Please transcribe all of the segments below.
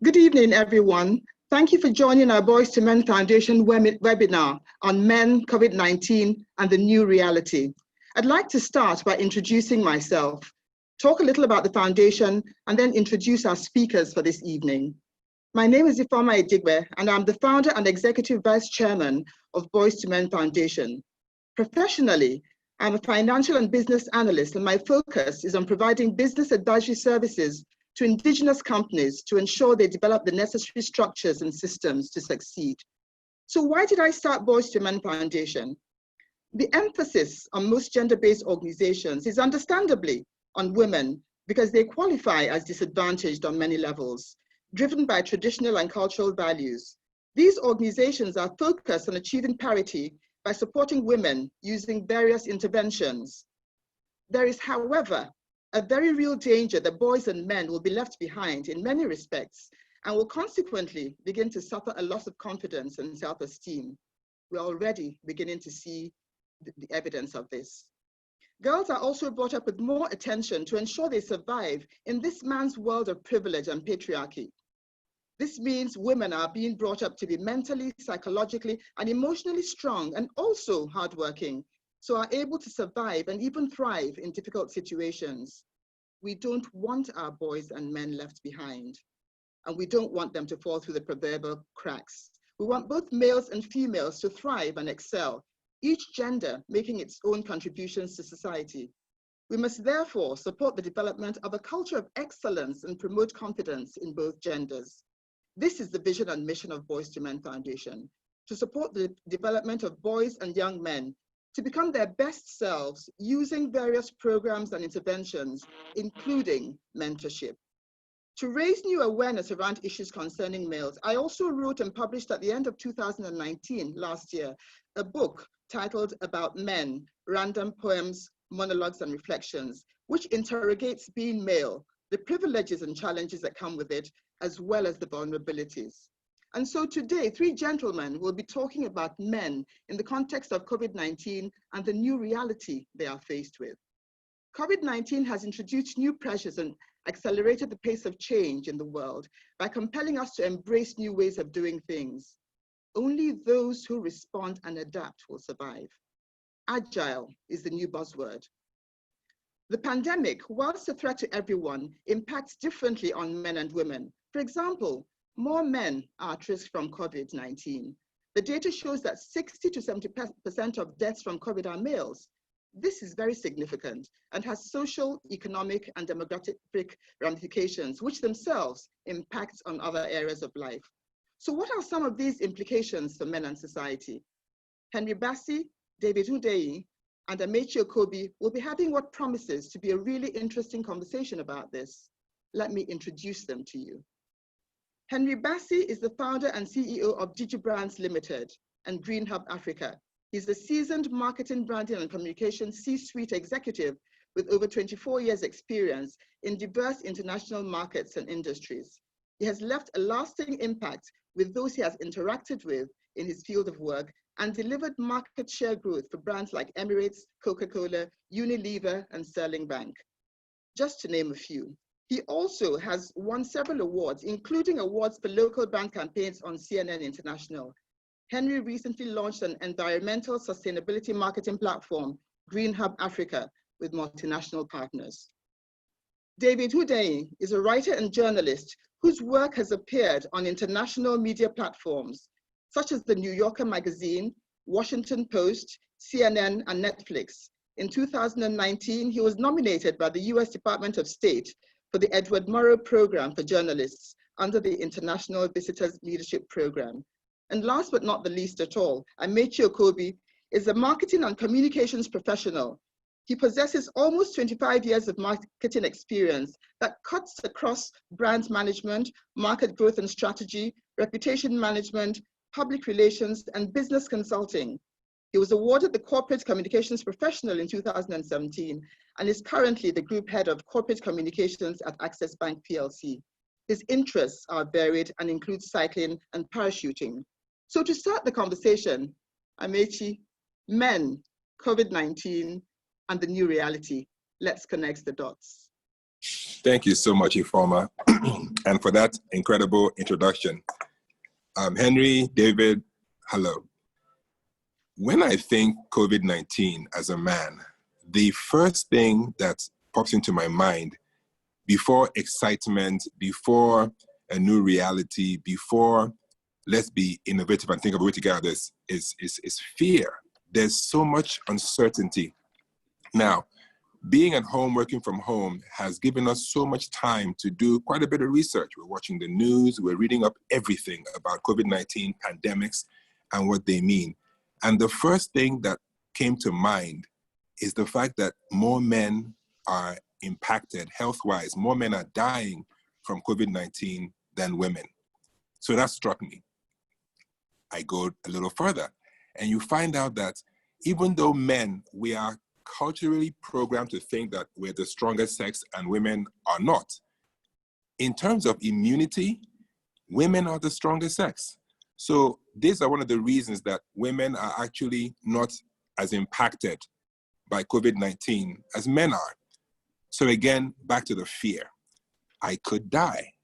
Good evening, everyone. Thank you for joining our Boys to Men Foundation webinar on men, COVID-19, and the new reality. I'd like to start by introducing myself, talk a little about the foundation, and then introduce our speakers for this evening. My name is Ifeoma Edigbe, and I'm the founder and executive vice chairman of Boys to Men Foundation. Professionally, I'm a financial and business analyst, and my focus is on providing business advisory services to Indigenous companies to ensure they develop the necessary structures and systems to succeed. So why did I start Boys to Men Foundation? The emphasis on most gender-based organizations is understandably on women because they qualify as disadvantaged on many levels, driven by traditional and cultural values. These organizations are focused on achieving parity by supporting women using various interventions. There is, however, a very real danger that boys and men will be left behind in many respects and will consequently begin to suffer a loss of confidence and self-esteem. We're already beginning to see the evidence of this. Girls are also brought up with more attention to ensure they survive in this man's world of privilege and patriarchy. This means women are being brought up to be mentally, psychologically, and emotionally strong and also hardworking, so are able to survive and even thrive in difficult situations. We don't want our boys and men left behind, and we don't want them to fall through the proverbial cracks. We want both males and females to thrive and excel, each gender making its own contributions to society. We must therefore support the development of a culture of excellence and promote confidence in both genders. This is the vision and mission of Boys to Men Foundation, to support the development of boys and young men to become their best selves using various programs and interventions, including mentorship. To raise new awareness around issues concerning males, I also wrote and published at the end of 2019, last year, a book titled About Men, Random Poems, Monologues and Reflections, which interrogates being male, the privileges and challenges that come with it, as well as the vulnerabilities. And so today, three gentlemen will be talking about men in the context of COVID-19 and the new reality they are faced with. COVID-19 has introduced new pressures and accelerated the pace of change in the world by compelling us to embrace new ways of doing things. Only those who respond and adapt will survive. Agile is the new buzzword. The pandemic, whilst a threat to everyone, impacts differently on men and women. For example, more men are at risk from COVID-19. The data shows that 60 to 70% of deaths from COVID are males. This is very significant and has social, economic, and demographic ramifications, which themselves impact on other areas of life. So what are some of these implications for men and society? Henry Bassi, David Hundeyi, and Amechi Okobi will be having what promises to be a really interesting conversation about this. Let me introduce them to you. Henry Bassi is the founder and CEO of DigiBrands Limited and Green Hub Africa. He's a seasoned marketing, branding, and communications C-suite executive with over 24 years experience in diverse international markets and industries. He has left a lasting impact with those he has interacted with in his field of work and delivered market share growth for brands like Emirates, Coca-Cola, Unilever, and Sterling Bank, just to name a few. He also has won several awards, including awards for local brand campaigns on CNN International. Henry recently launched an environmental sustainability marketing platform, Green Hub Africa, with multinational partners. David Hundeyi is a writer and journalist whose work has appeared on international media platforms, such as the New Yorker magazine, Washington Post, CNN, and Netflix. In 2019, he was nominated by the US Department of State for the Edward Murrow Program for Journalists under the International Visitors Leadership Program. And last but not the least at all, Amechi Okobi is a marketing and communications professional. He possesses almost 25 years of marketing experience that cuts across brand management, market growth and strategy, reputation management, public relations, and business consulting. He was awarded the Corporate Communications Professional in 2017 and is currently the Group Head of Corporate Communications at Access Bank PLC. His interests are varied and include cycling and parachuting. So to start the conversation, Amechi, men, COVID-19, and the new reality. Let's connect the dots. Thank you so much, Ifoma, and for that incredible introduction. Henry, David, hello. When I think COVID-19 as a man, the first thing that pops into my mind before excitement, before a new reality, before let's be innovative and think of a way to get out of this is fear. There's so much uncertainty. Now, being at home, working from home has given us so much time to do quite a bit of research. We're watching the news, we're reading up everything about COVID-19 pandemics and what they mean. And the first thing that came to mind is the fact that more men are impacted health-wise, more men are dying from COVID-19 than women. So that struck me. I go a little further and you find out that even though men, we are culturally programmed to think that we're the strongest sex and women are not. In terms of immunity, women are the strongest sex. So these are one of the reasons that women are actually not as impacted by COVID-19 as men are. So again, back to the fear. I could die.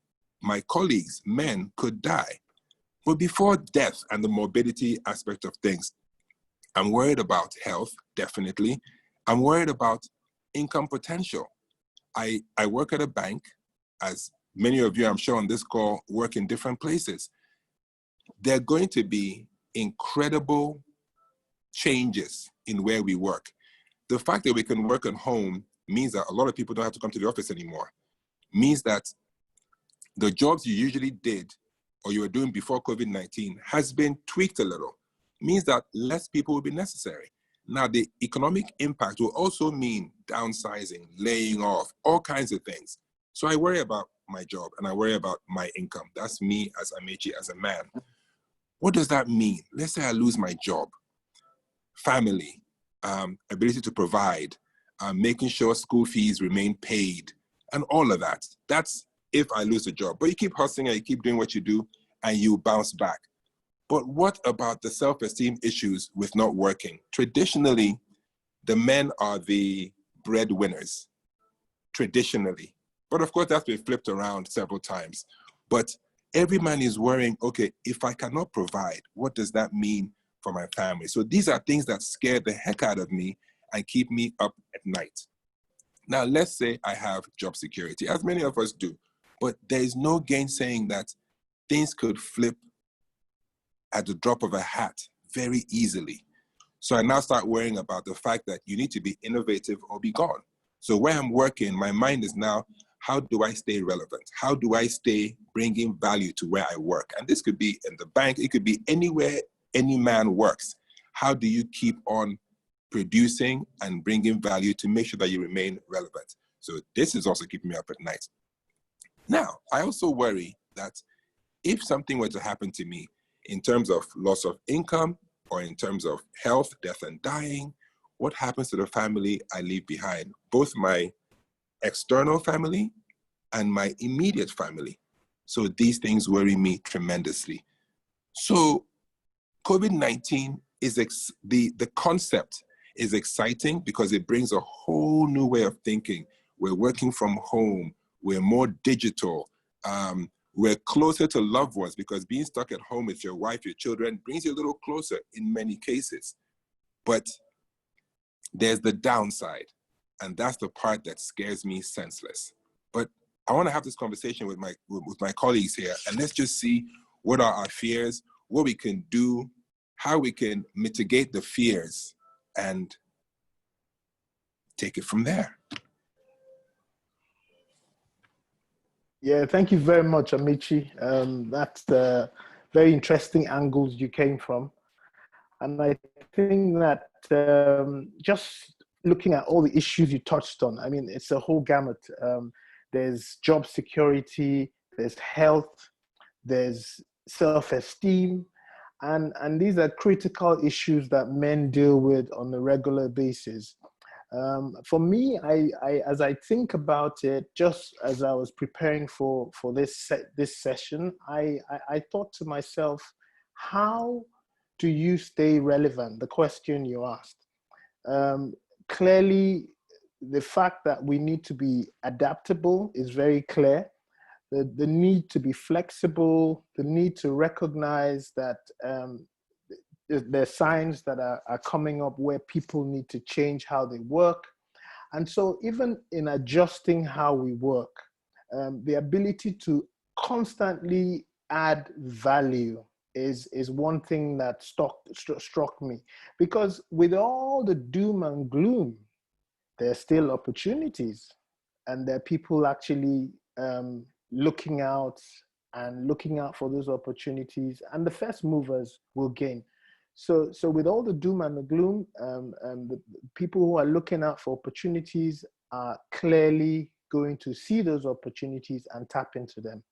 My colleagues, men, could die. But before death and the morbidity aspect of things, I'm worried about health, definitely. I'm worried about income potential. I work at a bank, as many of you I'm sure on this call work in different places. There are going to be incredible changes in where we work. The fact that we can work at home means that a lot of people don't have to come to the office anymore. Means that the jobs you usually did or you were doing before COVID-19 has been tweaked a little. Means that less people will be necessary. Now, the economic impact will also mean downsizing, laying off, all kinds of things. So I worry about my job and I worry about my income. That's me as Amechi, as a man. What does that mean? Let's say I lose my job, family, ability to provide, making sure school fees remain paid, and all of that. That's if I lose a job. But you keep hustling and you keep doing what you do and you bounce back. But what about the self-esteem issues with not working? Traditionally, the men are the breadwinners, traditionally. But of course, that's been flipped around several times. But every man is worrying, okay, if I cannot provide, what does that mean for my family? So these are things that scare the heck out of me and keep me up at night. Now, let's say I have job security, as many of us do, but there is no gainsaying that things could flip at the drop of a hat very easily. So I now start worrying about the fact that you need to be innovative or be gone. So where I'm working, my mind is now, how do I stay relevant? How do I stay bringing value to where I work? And this could be in the bank, it could be anywhere any man works. How do you keep on producing and bringing value to make sure that you remain relevant? So this is also keeping me up at night. Now, I also worry that if something were to happen to me, in terms of loss of income or in terms of health, death and dying, what happens to the family I leave behind? Both my external family and my immediate family. So these things worry me tremendously. So COVID-19 is, the concept is exciting because it brings a whole new way of thinking. We're working from home, we're more digital, we're closer to loved ones because being stuck at home with your wife, your children brings you a little closer in many cases. But there's the downside, and that's the part that scares me senseless. But I want to have this conversation with my colleagues here, and let's just see what are our fears, what we can do, how we can mitigate the fears, and take it from there. Yeah, thank you very much, Amechi. That's the very interesting angles you came from. And I think that just looking at all the issues you touched on, I mean, it's a whole gamut. There's job security, there's health, there's self-esteem, and these are critical issues that men deal with on a regular basis. For me, as I think about it, just as I was preparing for this session, I thought to myself, how do you stay relevant? The question you asked. Clearly, the fact that we need to be adaptable is very clear. The need to be flexible, the need to recognize that there are signs that are coming up where people need to change how they work. And so even in adjusting how we work, the ability to constantly add value is one thing that struck me. Because with all the doom and gloom, there are still opportunities. And there are people actually looking out for those opportunities. And the first movers will gain. So with all the doom and the gloom, the people who are looking out for opportunities are clearly going to see those opportunities and tap into them.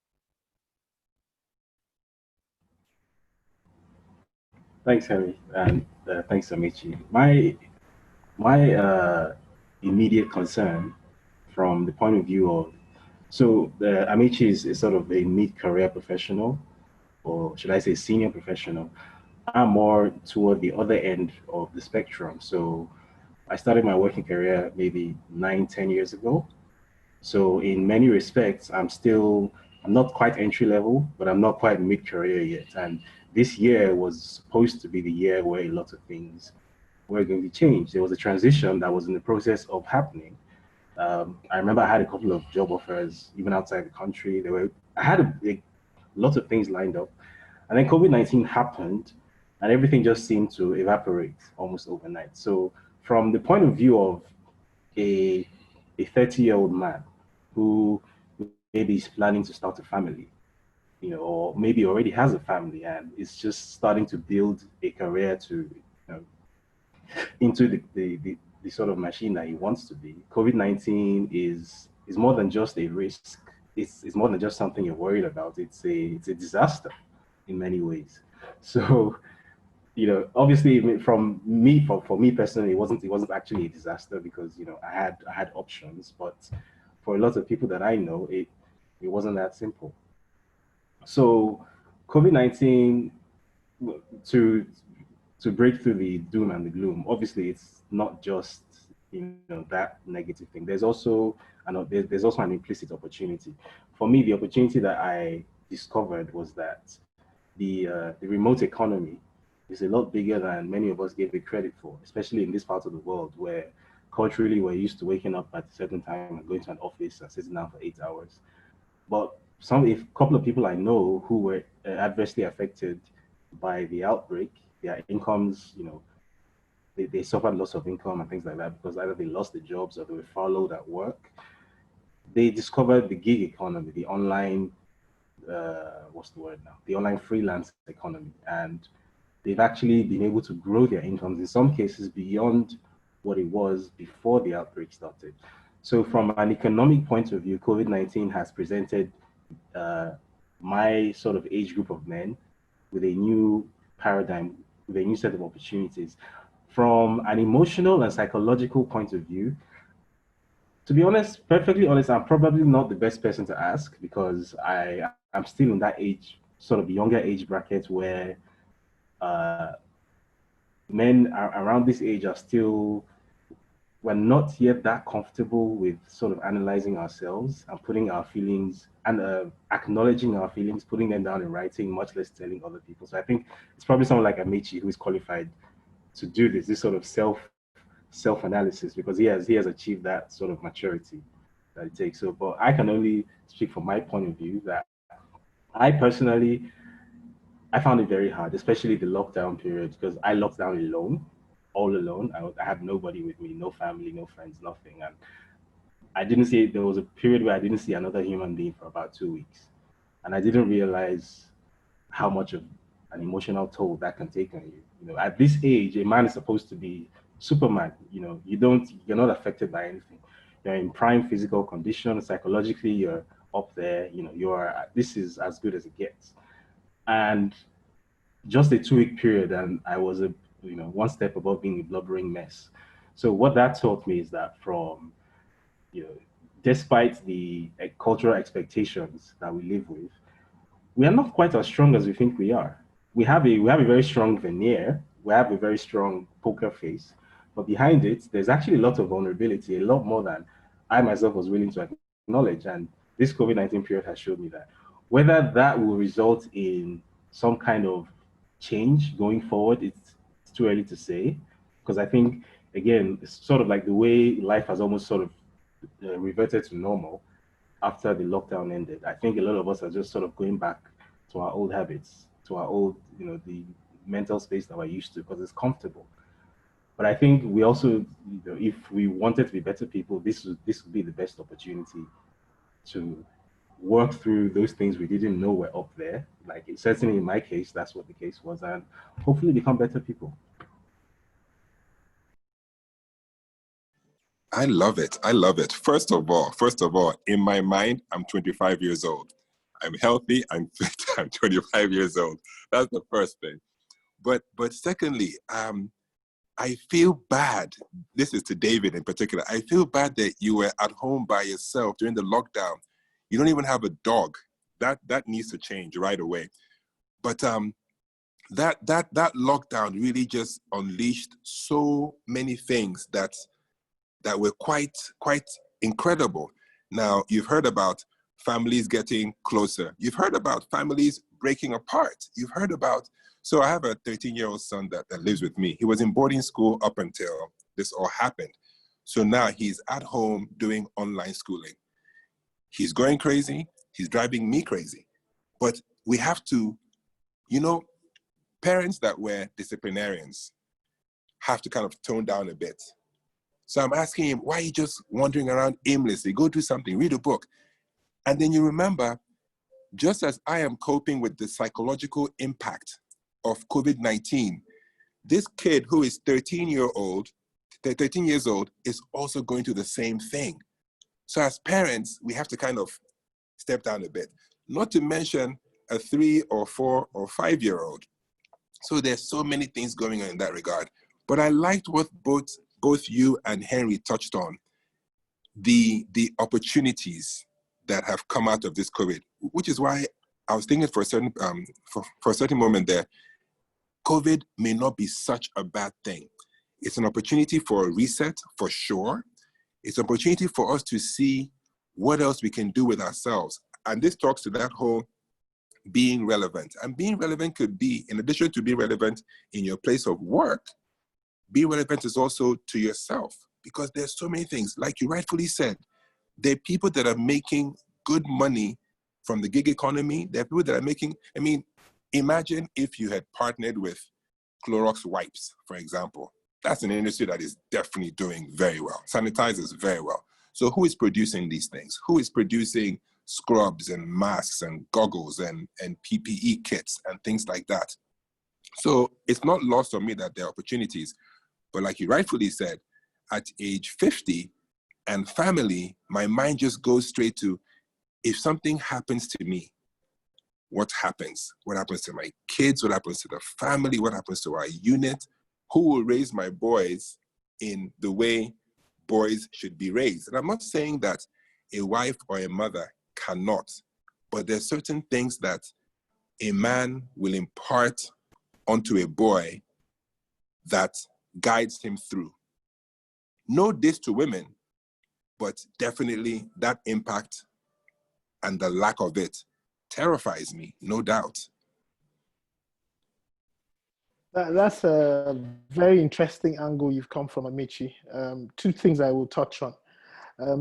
Thanks, Henry, and thanks, Amici. My immediate concern from the point of view of, so Amici is sort of a mid-career professional, or should I say senior professional. I'm more toward the other end of the spectrum. So I started my working career maybe 9-10 years ago. So in many respects, I'm not quite entry level, but I'm not quite mid-career yet. And this year was supposed to be the year where a lot of things were going to change. There was a transition that was in the process of happening. I remember I had a couple of job offers, even outside the country. I had a lot of things lined up. And then COVID-19 happened, and everything just seemed to evaporate almost overnight. So from the point of view of a 30-year-old man who maybe is planning to start a family, or maybe already has a family and is just starting to build a career to, into the sort of machine that he wants to be, COVID-19 is more than just a risk. It's more than just something you're worried about. It's a disaster in many ways. So, obviously for me personally, it wasn't actually a disaster because, I had options, but for a lot of people that I know, it wasn't that simple. So COVID-19, to break through the doom and the gloom, obviously it's not just that negative thing. There's also there's also an implicit opportunity. For me, the opportunity that I discovered was that the remote economy is a lot bigger than many of us gave it credit for, especially in this part of the world where culturally we're used to waking up at a certain time and going to an office and sitting down for 8 hours. But a couple of people I know who were adversely affected by the outbreak, their incomes, they suffered loss of income and things like that because either they lost their jobs or they were furloughed at work. They discovered the gig economy, the online, what's the word now? The online freelance economy. And they've actually been able to grow their incomes in some cases beyond what it was before the outbreak started. So from an economic point of view, COVID-19 has presented my sort of age group of men with a new paradigm, with a new set of opportunities. From an emotional and psychological point of view, to be honest, perfectly honest, I'm probably not the best person to ask because I'm still in that age, sort of younger age bracket where men around this age are still, we're not yet that comfortable with sort of analyzing ourselves and putting our feelings and acknowledging our feelings, putting them down in writing, much less telling other people. So I think it's probably someone like Amici who is qualified to do this sort of self-analysis because he has achieved that sort of maturity that it takes. So, but I can only speak from my point of view that I personally, I found it very hard, especially the lockdown period, because I locked down alone, all alone. I had nobody with me, no family, no friends, nothing. And there was a period where I didn't see another human being for about 2 weeks. And I didn't realize how much of an emotional toll that can take on you. At this age, a man is supposed to be Superman. You're not affected by anything. You're in prime physical condition, psychologically, you're up there, this is as good as it gets. And just a 2-week period, and I was one step above being a blubbering mess. So what that taught me is that from, despite the cultural expectations that we live with, we are not quite as strong as we think we are. We have a very strong veneer. We have a very strong poker face, But behind it, there's actually a lot of vulnerability, a lot more than I myself was willing to acknowledge. And this COVID-19 period has showed me that. Whether that will result in some kind of change going forward, it's too early to say. Because I think, again, it's sort of like the way life has almost sort of reverted to normal after the lockdown ended. I think a lot of us are just sort of going back to our old habits, to our old, the mental space that we're used to, because it's comfortable. But I think we also, if we wanted to be better people, this would be the best opportunity to work through those things we didn't know were up there. Like, certainly in my case, that's what the case was, and hopefully become better people. I love it. I love it. First of all, in my mind, I'm 25 years old. I'm healthy, I'm fit, I'm 25 years old. That's the first thing. But secondly, I feel bad. This is to David in particular. I feel bad that you were at home by yourself during the lockdown. You don't even have a dog. That needs to change right away. But that lockdown really just unleashed so many things that were quite incredible. Now, you've heard about families getting closer. You've heard about families breaking apart. You've heard about, so I have a 13-year-old son that lives with me. He was in boarding school up until this all happened. So now he's at home doing online schooling. He's going crazy. He's driving me crazy. But we have to, parents that were disciplinarians have to kind of tone down a bit. So I'm asking him, why are you just wandering around aimlessly? Go do something, read a book. And then you remember, just as I am coping with the psychological impact of COVID-19, this kid who is 13 years old is also going through the same thing. So as parents, we have to kind of step down a bit, not to mention a 3 or 4 or 5-year-old. So there's so many things going on in that regard. But I liked what both you and Henry touched on, the opportunities that have come out of this COVID, which is why I was thinking for a certain moment there, COVID may not be such a bad thing. It's an opportunity for a reset, for sure. It's an opportunity for us to see what else we can do with ourselves. And this talks to that whole being relevant. And being relevant could be, in addition to being relevant in your place of work, being relevant is also to yourself, because there's so many things. Like you rightfully said, there are people that are making good money from the gig economy. There are people that are making, imagine if you had partnered with Clorox wipes, for example. That's an industry that is definitely doing very well. Sanitizers very well. So who is producing these things? Who is producing scrubs and masks and goggles and PPE kits and things like that? So it's not lost on me that there are opportunities. But like you rightfully said, at age 50 and family, my mind just goes straight to, if something happens to me, what happens? What happens to my kids? What happens to the family? What happens to our unit? Who will raise my boys in the way boys should be raised? And I'm not saying that a wife or a mother cannot, but there's certain things that a man will impart onto a boy that guides him through. No diss to women, but definitely that impact and the lack of it terrifies me, no doubt. That's a very interesting angle you've come from, Amici. Two things I will touch on.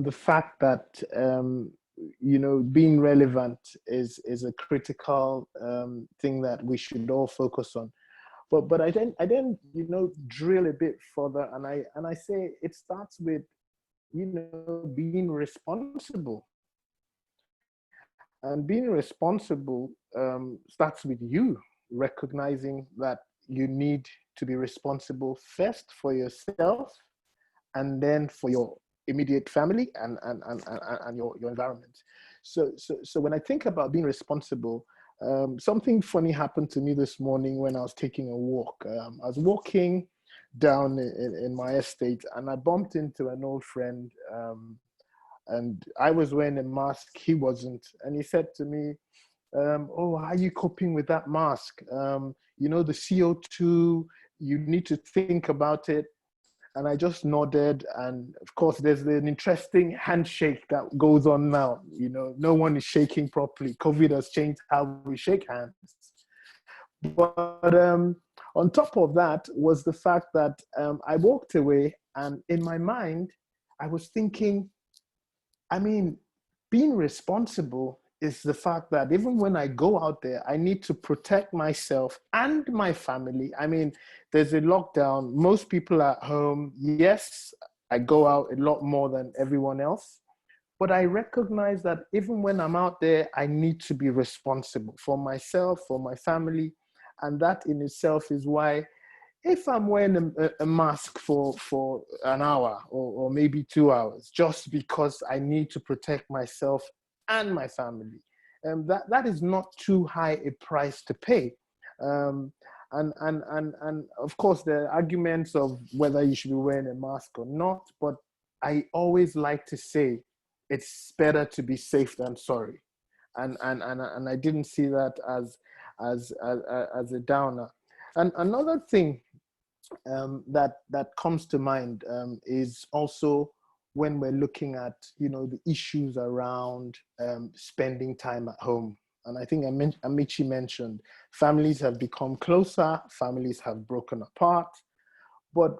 The fact that, being relevant is a critical thing that we should all focus on. But I then drill a bit further, and I say it starts with being responsible, and being responsible starts with you recognizing that you need to be responsible first for yourself, and then for your immediate family and your environment. So when I think about being responsible, something funny happened to me this morning when I was taking a walk. I was walking down in my estate, and I bumped into an old friend, and I was wearing a mask, he wasn't. And he said to me, oh, how are you coping with that mask? The CO2, you need to think about it. And I just nodded. And of course, there's an interesting handshake that goes on now. You know, no one is shaking properly. COVID has changed how we shake hands. But on top of that was the fact that I walked away, and in my mind, I was thinking, I mean, being responsible is the fact that even when I go out there, I need to protect myself and my family. I mean, there's a lockdown. Most people are at home. Yes, I go out a lot more than everyone else. But I recognize that even when I'm out there, I need to be responsible for myself, for my family. And that in itself is why if I'm wearing a mask for an hour or maybe 2 hours, just because I need to protect myself and my family, that is not too high a price to pay. And of course, there are arguments of whether you should be wearing a mask or not, but I always like to say it's better to be safe than sorry. And I didn't see that as a downer. And another thing that comes to mind is also when we're looking at, you know, the issues around spending time at home. And I think Amici mentioned families have become closer, families have broken apart. But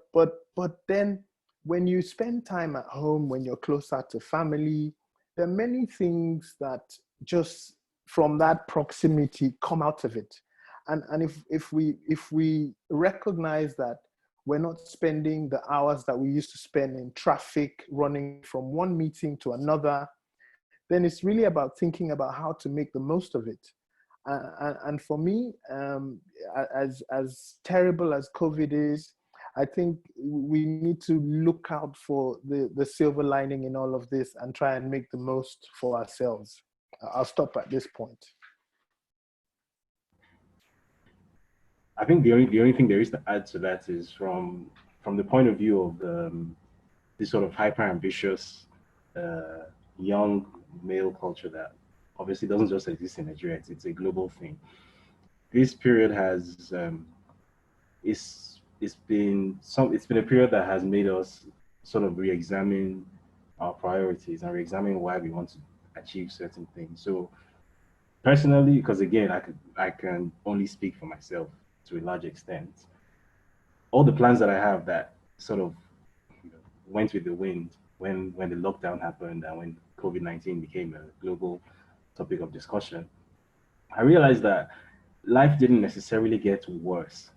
then when you spend time at home, when you're closer to family, there are many things that just from that proximity come out of it. And if we recognize that we're not spending the hours that we used to spend in traffic, running from one meeting to another, then it's really about thinking about how to make the most of it. And for me, as terrible as COVID is, I think we need to look out for the silver lining in all of this and try and make the most for ourselves. I'll stop at this point. I think the only thing there is to add to that is from the point of view of this sort of hyper ambitious young male culture that obviously doesn't just exist in Nigeria. It's a global thing. This period has it's been a period that has made us sort of re-examine our priorities and re-examine why we want to achieve certain things. So personally, because again, I can only speak for myself to a large extent. All the plans that I have that sort of went with the wind when the lockdown happened and when COVID-19 became a global topic of discussion, I realized that life didn't necessarily get worse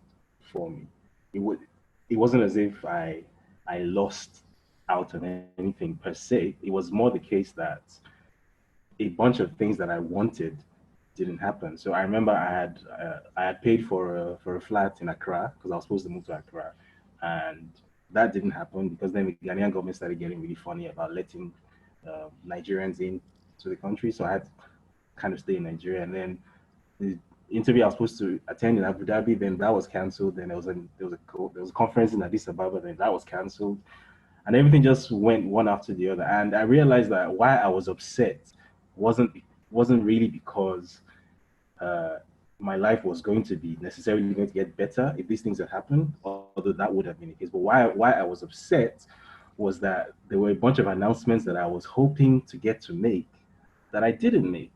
for me. It wasn't as if I lost out on anything per se. It was more the case that a bunch of things that I wanted didn't happen. So I remember I had paid for a flat in Accra because I was supposed to move to Accra, and that didn't happen because then the Ghanaian government started getting really funny about letting Nigerians in to the country. So I had to kind of stay in Nigeria, and then the interview I was supposed to attend in Abu Dhabi, then that was cancelled. Then there was a conference in Addis Ababa, then that was cancelled, and everything just went one after the other. And I realized that why I was upset wasn't really because my life was going to be necessarily going to get better if these things had happened, although that would have been the case. But why I was upset was that there were a bunch of announcements that I was hoping to get to make that I didn't make.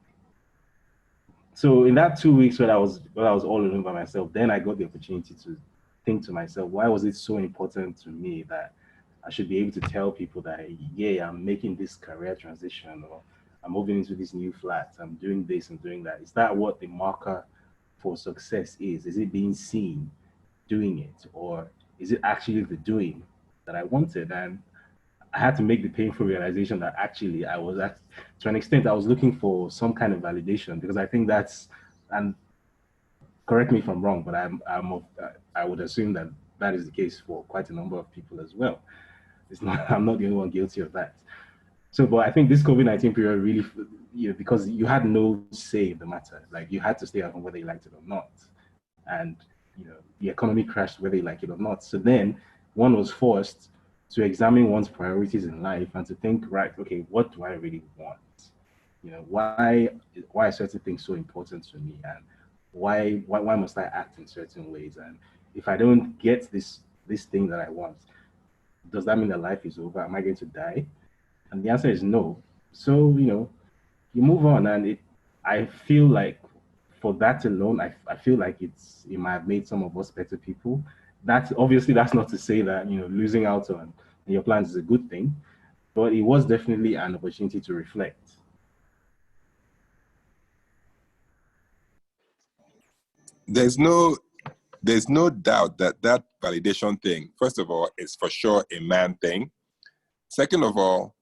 So in that 2 weeks when I was all alone by myself, then I got the opportunity to think to myself, why was it so important to me that I should be able to tell people that, yeah, I'm making this career transition, or I'm moving into this new flat, I'm doing this and doing that. Is that what the marker for success is? Is it being seen doing it, or is it actually the doing that I wanted? And I had to make the painful realization that actually to an extent, I was looking for some kind of validation, because I think that's, and correct me if I'm wrong, but I would assume that that is the case for quite a number of people as well. I'm not the only one guilty of that. So, but I think this COVID-19 period really, because you had no say in the matter, like you had to stay at home whether you liked it or not. And, the economy crashed whether you like it or not. So then one was forced to examine one's priorities in life and to think, right, okay, what do I really want? Why are certain things so important to me? And why must I act in certain ways? And if I don't get this thing that I want, does that mean that life is over? Am I going to die? And the answer is no. So, you move on, and I feel like for that alone, I feel like it might have made some of us better people. That's not to say that, losing out on your plans is a good thing, but it was definitely an opportunity to reflect. There's no doubt that that validation thing, first of all, is for sure a man thing. Second of all,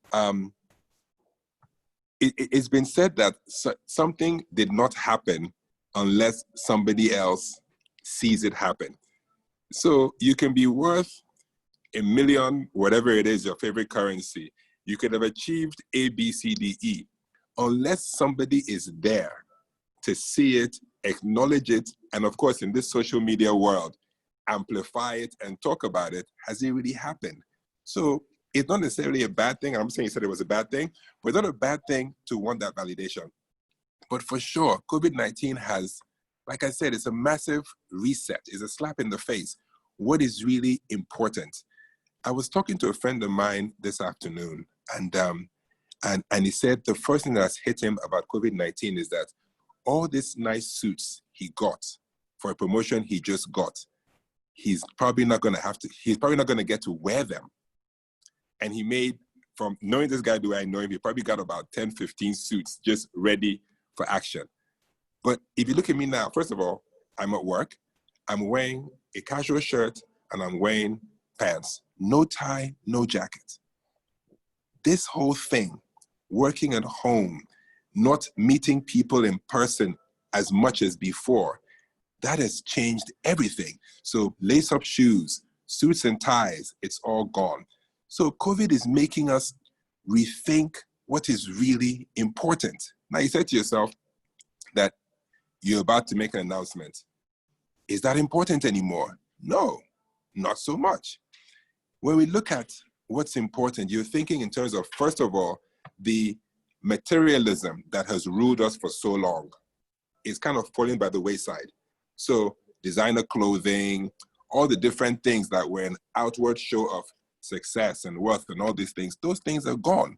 it's been said that something did not happen unless somebody else sees it happen. So you can be worth a million, whatever it is, your favorite currency. You could have achieved A, B, C, D, E. Unless somebody is there to see it, acknowledge it, and of course, in this social media world, amplify it and talk about it, has it really happened? So it's not necessarily a bad thing. I'm saying you said it was a bad thing, but it's not a bad thing to want that validation. But for sure, COVID-19 has, like I said, it's a massive reset. It's a slap in the face. What is really important? I was talking to a friend of mine this afternoon, and he said the first thing that's hit him about COVID-19 is that all these nice suits he got for a promotion he just got, he's probably not going to get to wear them. And he made, from knowing this guy, do I know him, he probably got about 10, 15 suits just ready for action. But if you look at me now, first of all, I'm at work, I'm wearing a casual shirt and I'm wearing pants, no tie, no jacket. This whole thing, working at home, not meeting people in person as much as before, that has changed everything. So lace up shoes, suits and ties, it's all gone. So COVID is making us rethink what is really important. Now you said to yourself that you're about to make an announcement. Is that important anymore? No, not so much. When we look at what's important, you're thinking in terms of, first of all, the materialism that has ruled us for so long is kind of falling by the wayside. So designer clothing, all the different things that were an outward show of success and wealth and all these things, those things are gone.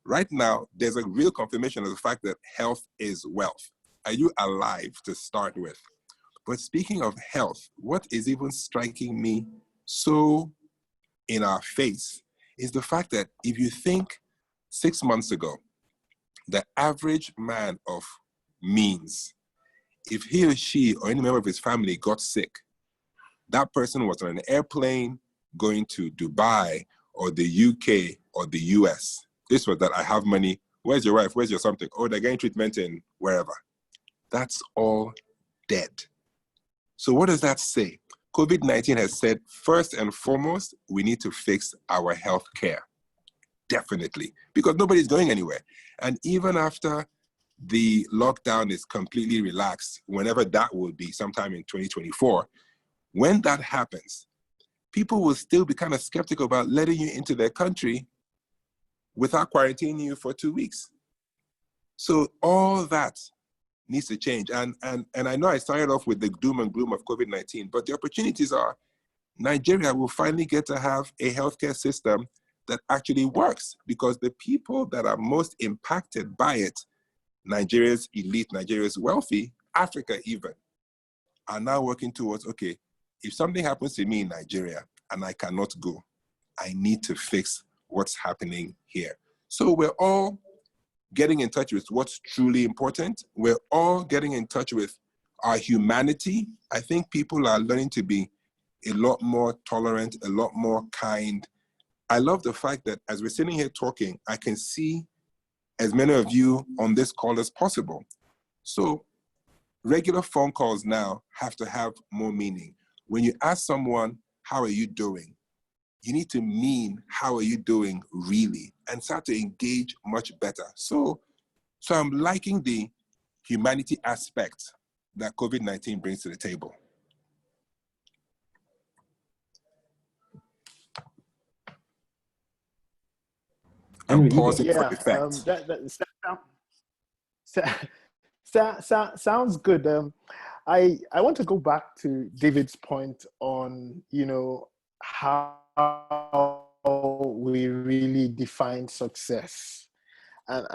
Right now, there's a real confirmation of the fact that health is wealth. Are you alive to start with? But speaking of health, what is even striking me so in our face is the fact that if you think 6 months ago, the average man of means, if he or she or any member of his family got sick, that person was on an airplane going to Dubai or the UK or the US. This was that I have money. Where's your wife? Where's your something? Oh, they're getting treatment in wherever. That's all dead. So what does that say? COVID-19 has said, first and foremost, we need to fix our health care. Definitely, because nobody's going anywhere. And even after the lockdown is completely relaxed, whenever that will be, sometime in 2024, when that happens, people will still be kind of skeptical about letting you into their country without quarantining you for 2 weeks. So all that needs to change. And I know I started off with the doom and gloom of COVID-19, but the opportunities are Nigeria will finally get to have a healthcare system that actually works, because the people that are most impacted by it, Nigeria's elite, Nigeria's wealthy, Africa even, are now working towards, okay, if something happens to me in Nigeria and I cannot go, I need to fix what's happening here. So we're all getting in touch with what's truly important. We're all getting in touch with our humanity. I think people are learning to be a lot more tolerant, a lot more kind. I love the fact that as we're sitting here talking, I can see as many of you on this call as possible. So regular phone calls now have to have more meaning. When you ask someone, how are you doing? You need to mean, how are you doing really? And start to engage much better. So I'm liking the humanity aspect that COVID-19 brings to the table. I'm pausing for effect. Sounds good. I want to go back to David's point on, how we really define success. And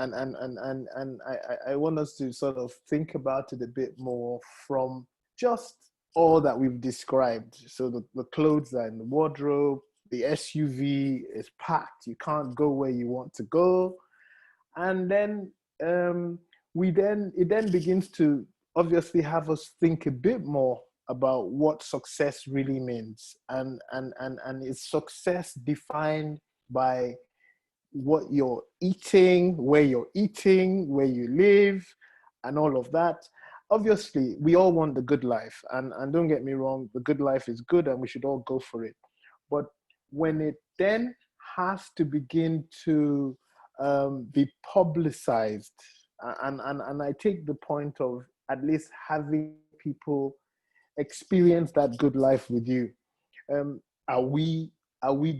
I want us to sort of think about it a bit more from just all that we've described. So the clothes are in the wardrobe, the SUV is packed, you can't go where you want to go. And then it then begins to obviously have us think a bit more about what success really means. And is success defined by what you're eating, where you're eating, where you live, and all of that? Obviously, we all want the good life. And don't get me wrong, the good life is good and we should all go for it. But when it then has to begin to be publicized, and I take the point of at least having people experience that good life with you. Are we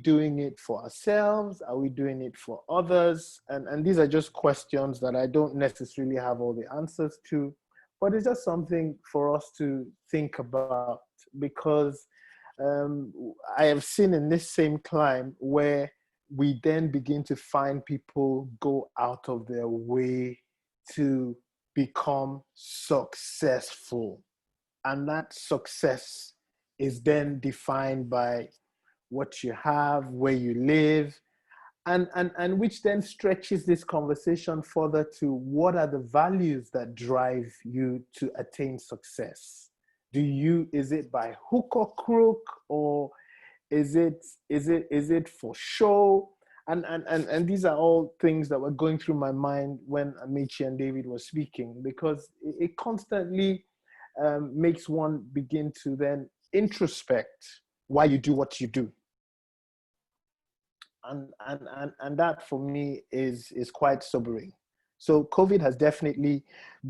doing it for ourselves? Are we doing it for others? And these are just questions that I don't necessarily have all the answers to, but it's just something for us to think about, because I have seen in this same climb where we then begin to find people go out of their way to become successful. And that success is then defined by what you have, where you live, and which then stretches this conversation further to what are the values that drive you to attain success? Is it by hook or crook, or is it for show? And these are all things that were going through my mind when Amici and David were speaking, because it constantly makes one begin to then introspect why you do what you do. And that for me is quite sobering. So COVID has definitely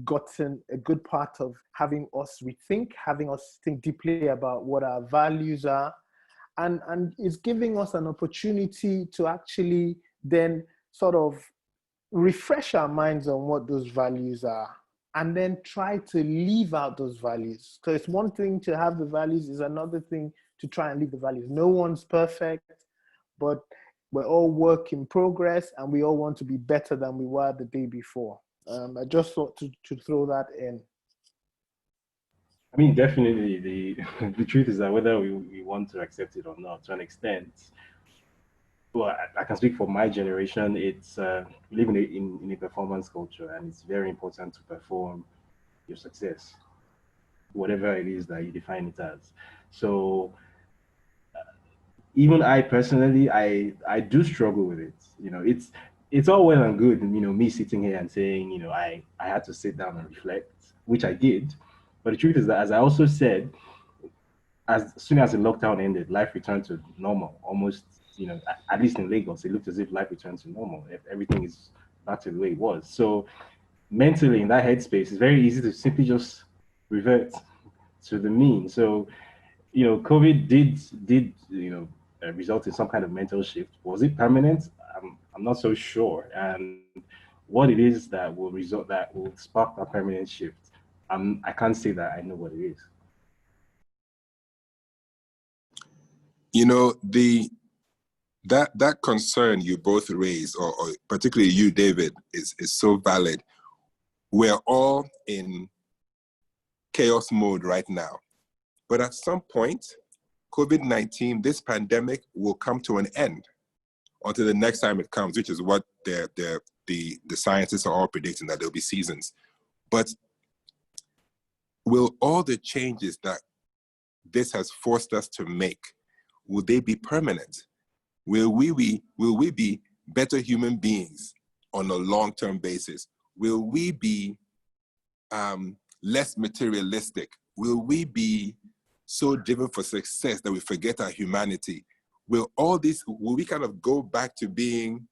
gotten a good part of having us rethink, having us think deeply about what our values are, and it's giving us an opportunity to actually then sort of refresh our minds on what those values are, and then try to live out those values. So it's one thing to have the values, is another thing to try and live the values. No one's perfect, but we're all work in progress, and we all want to be better than we were the day before. I just thought to throw that in. I mean, definitely the truth is that whether we want to accept it or not, to an extent, well, I can speak for my generation. It's we live in a performance culture, and it's very important to perform your success, whatever it is that you define it as. So even I personally, I do struggle with it. You know, it's all well and good, you know, me sitting here and saying, you know, I had to sit down and reflect, which I did. But the truth is that, as I also said, as soon as the lockdown ended, life returned to normal. Almost, you know, at least in Lagos, it looked as if life returned to normal. Everything is back to the way it was. So mentally, in that headspace, it's very easy to simply just revert to the mean. So, you know, COVID did you know result in some kind of mental shift. Was it permanent? I'm not so sure. And what it is that will spark a permanent shift, I can't say that I know what it is. You know, that concern you both raised, or particularly you, David, is so valid. We're all in chaos mode right now. But at some point, COVID-19, this pandemic will come to an end until the next time it comes, which is what the scientists are all predicting, that there'll be seasons. But will all the changes that this has forced us to make, will they be permanent? Will we be better human beings on a long-term basis? Will we be less materialistic? Will we be so driven for success that we forget our humanity? Will we kind of go back to being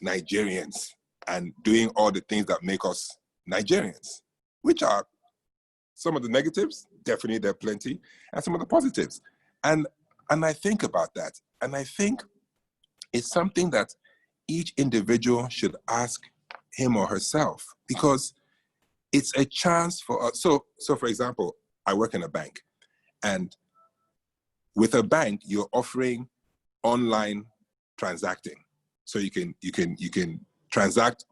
Nigerians and doing all the things that make us Nigerians, which are some of the negatives? Definitely, there are plenty, and some of the positives. And I think about that, and I think it's something that each individual should ask him or herself, because it's a chance for us. So for example, I work in a bank, and with a bank, you're offering online transacting. So you can transact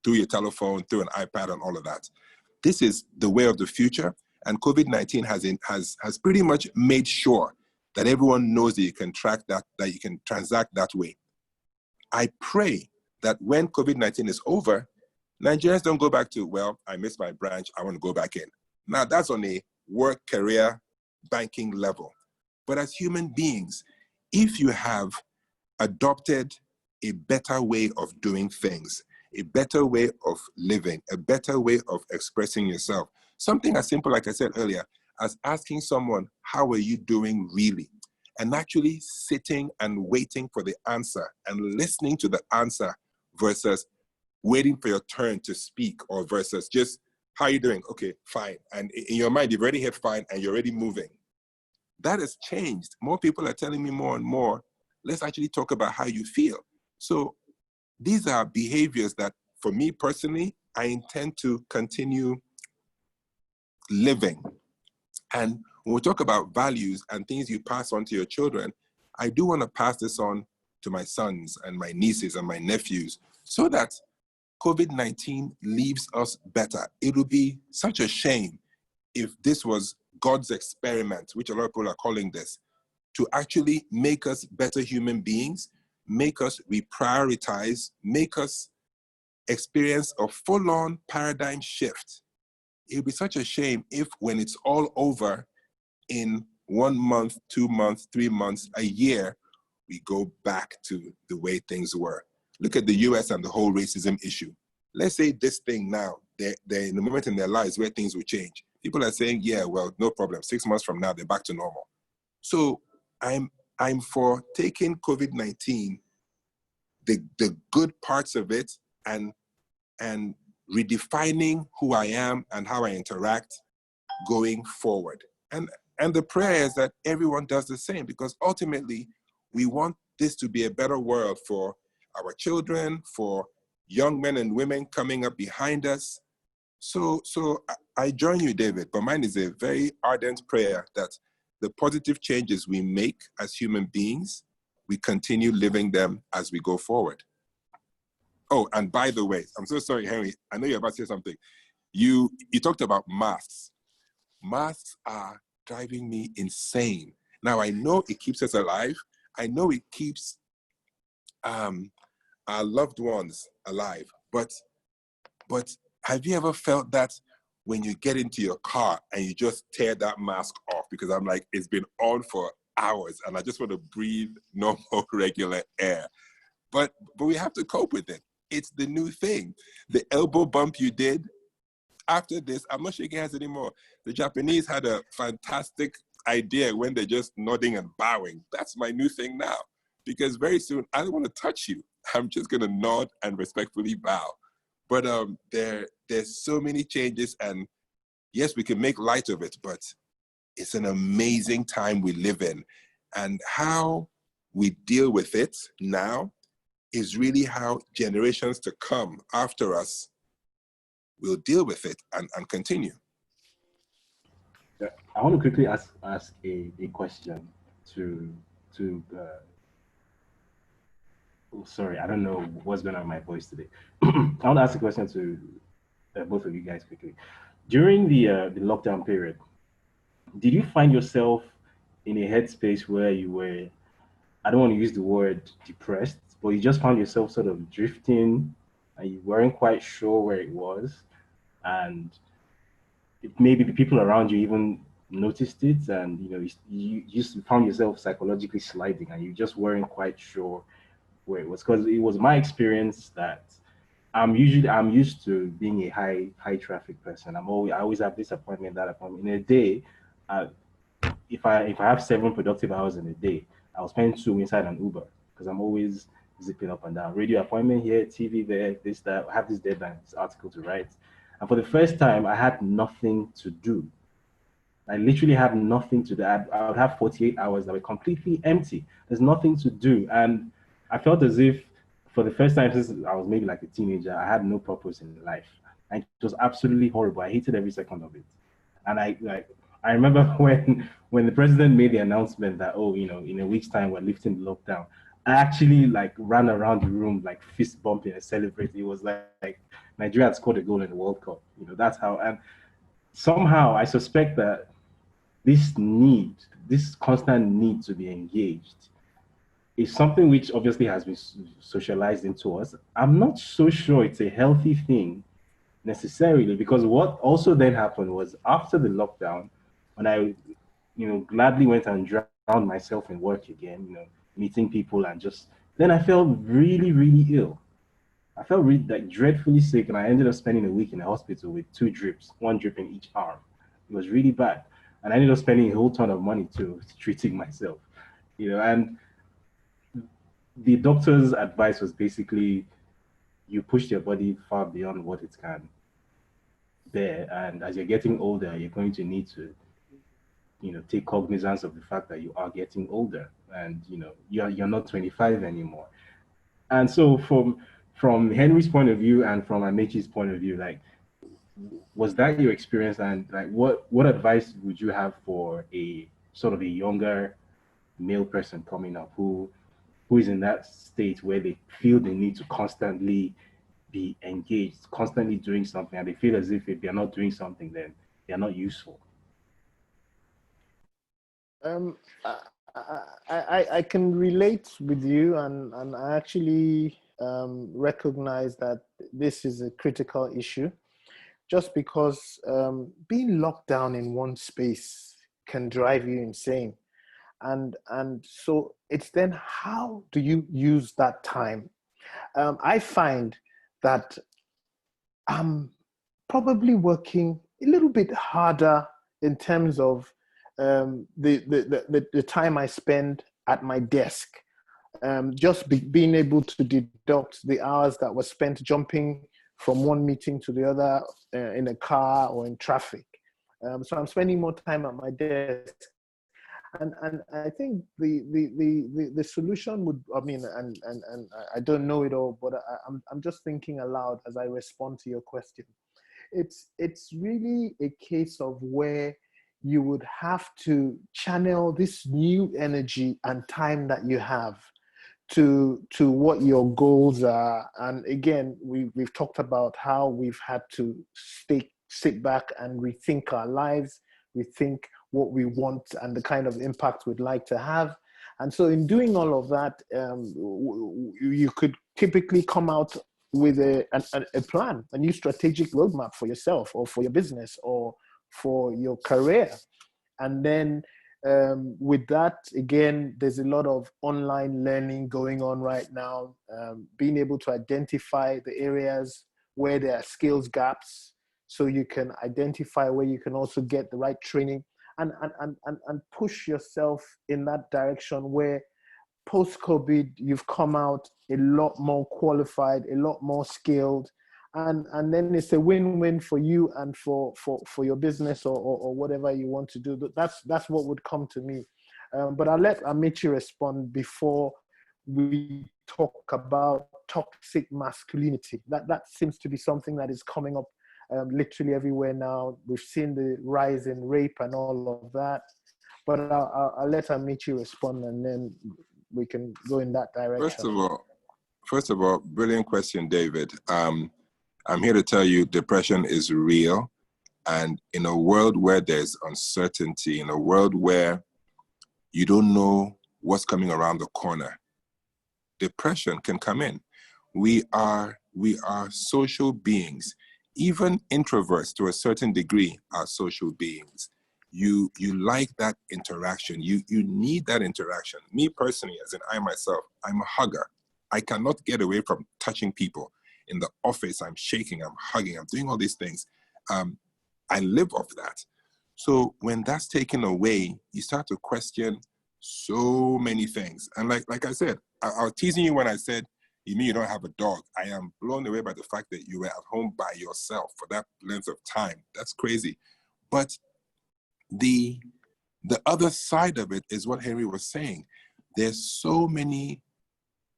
through your telephone, through an iPad, and all of that. This is the way of the future, and COVID-19 has pretty much made sure that everyone knows that you can track that you can transact that way. I pray that when COVID-19 is over, Nigerians don't go back to, well, I missed my branch, I want to go back in. Now that's on a work, career, banking level. But as human beings, if you have adopted a better way of doing things, a better way of living, a better way of expressing yourself, something as simple, like I said earlier, as asking someone, how are you doing really? And actually sitting and waiting for the answer and listening to the answer versus waiting for your turn to speak, or versus just, how are you doing? Okay, fine. And in your mind, you've already hit fine and you're already moving. That has changed. More people are telling me more and more, let's actually talk about how you feel. So these are behaviors that, for me personally, I intend to continue living. And when we talk about values and things you pass on to your children, I do want to pass this on to my sons and my nieces and my nephews, so that COVID-19 leaves us better. It would be such a shame if this was God's experiment, which a lot of people are calling this, to actually make us better human beings, make us reprioritize, make us experience a full-on paradigm shift. It would be such a shame if, when it's all over, in 1 month, 2 months, 3 months, a year, we go back to the way things were. Look at the US and the whole racism issue. Let's say this thing now, they're in the moment in their lives where things will change. People are saying, yeah, well, no problem. 6 months from now, they're back to normal. So I'm for taking COVID-19, the good parts of it, and redefining who I am and how I interact going forward. And the prayer is that everyone does the same, because ultimately we want this to be a better world for our children, for young men and women coming up behind us. So I join you, David, but mine is a very ardent prayer that the positive changes we make as human beings, we continue living them as we go forward. Oh, and by the way, I'm so sorry, Henry, I know you're about to say something. You talked about masks. Masks are driving me insane. Now, I know it keeps us alive. I know it keeps our loved ones alive, but have you ever felt that when you get into your car and you just tear that mask off? Because I'm like, it's been on for hours and I just want to breathe normal, regular air. But we have to cope with it. It's the new thing. The elbow bump you did, after this, I'm not shaking hands anymore. The Japanese had a fantastic idea when they're just nodding and bowing. That's my new thing now, because very soon I don't want to touch you. I'm just going to nod and respectfully bow. But there's so many changes, and yes, we can make light of it, but it's an amazing time we live in. And how we deal with it now is really how generations to come after us will deal with it and continue. Yeah, I want to quickly ask a question to oh, sorry, I don't know what's going on with my voice today. I want to ask a question to both of you guys quickly. During the lockdown period, did you find yourself in a headspace where you were, I don't want to use the word depressed, but you just found yourself sort of drifting and you weren't quite sure where it was, and maybe the people around you even noticed it, and you just found yourself psychologically sliding and you just weren't quite sure where it was? Because it was my experience that I'm used to being a high traffic person. I always have this appointment, that appointment. In a day, if I have 7 productive hours in a day, I'll spend 2 inside an Uber, because I'm always zipping up and down. Radio appointment here, TV there, this, that. I have this deadline, this article to write. And for the first time, I had nothing to do. I literally had nothing to do. I would have 48 hours that were completely empty. There's nothing to do. And I felt as if, for the first time since I was maybe like a teenager, I had no purpose in life. And it was absolutely horrible. I hated every second of it. And I remember when the president made the announcement that, oh, in a week's time we're lifting the lockdown, I actually like ran around the room like fist bumping and celebrating. It was like Nigeria had scored a goal in the World Cup. You know, that's how. And somehow I suspect that this need, this constant need to be engaged, is something which obviously has been socialized into us. I'm not so sure it's a healthy thing necessarily, because what also then happened was after the lockdown, when I, gladly went and drowned myself in work again, meeting people and just, then I felt really, really ill. I felt really like dreadfully sick, and I ended up spending a week in the hospital with 2 drips, 1 drip in each arm. It was really bad, and I ended up spending a whole ton of money too treating myself, and the doctor's advice was basically you push your body far beyond what it can bear, and as you're getting older, you're going to need to, take cognizance of the fact that you are getting older, and you're not 25 anymore. And so from Henry's point of view and from Amechi's point of view, like, was that your experience? And like, what advice would you have for a sort of a younger male person coming up who is in that state where they feel they need to constantly be engaged, constantly doing something, and they feel as if they're not doing something, then they're not useful? Um, I can relate with you, and I actually recognize that this is a critical issue, just because being locked down in one space can drive you insane. And so it's then, how do you use that time? I find that I'm probably working a little bit harder in terms of the time I spend at my desk. Being able to deduct the hours that were spent jumping from one meeting to the other in a car or in traffic. So I'm spending more time at my desk. And I think the solution would, I mean, and I don't know it all, but I'm just thinking aloud as I respond to your question. It's really a case of where you would have to channel this new energy and time that you have to what your goals are. And again, we've talked about how we've had to sit back and rethink our lives, rethink what we want and the kind of impact we'd like to have. And so in doing all of that, you could typically come out with a plan, a new strategic roadmap for yourself or for your business or for your career. And then with that, again, there's a lot of online learning going on right now, being able to identify the areas where there are skills gaps, so you can identify where you can also get the right training and push yourself in that direction where post-COVID, you've come out a lot more qualified, a lot more skilled, and then it's a win-win for you and for your business or whatever you want to do. That's what would come to me. But I'll let Amechi respond before we talk about toxic masculinity. That seems to be something that is coming up literally everywhere now. We've seen the rise in rape and all of that. But I'll let Amechi respond, and then we can go in that direction. First of all, brilliant question, David. I'm here to tell you depression is real. And in a world where there's uncertainty, in a world where you don't know what's coming around the corner, depression can come in. We are social beings. Even introverts to a certain degree are social beings. You like that interaction. You need that interaction. Me personally, as in I myself, I'm a hugger. I cannot get away from touching people. In the office, I'm shaking, I'm hugging, I'm doing all these things. I live off that. So when that's taken away, you start to question so many things. And like I said, I was teasing you when I said, you mean you don't have a dog? I am blown away by the fact that you were at home by yourself for that length of time. That's crazy. But the other side of it is what Henry was saying. There's so many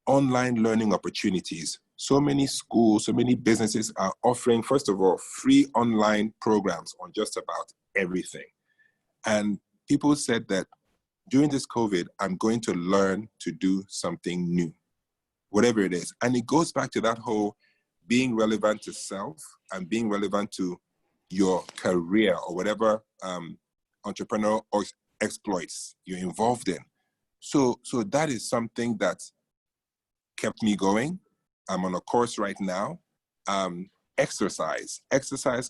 online learning opportunities. So many schools, so many businesses are offering, first of all, free online programs on just about everything. And people said that during this COVID, I'm going to learn to do something new, whatever it is. And it goes back to that whole being relevant to self and being relevant to your career or whatever entrepreneurial or exploits you're involved in. So that is something that kept me going. I'm on a course right now. Exercise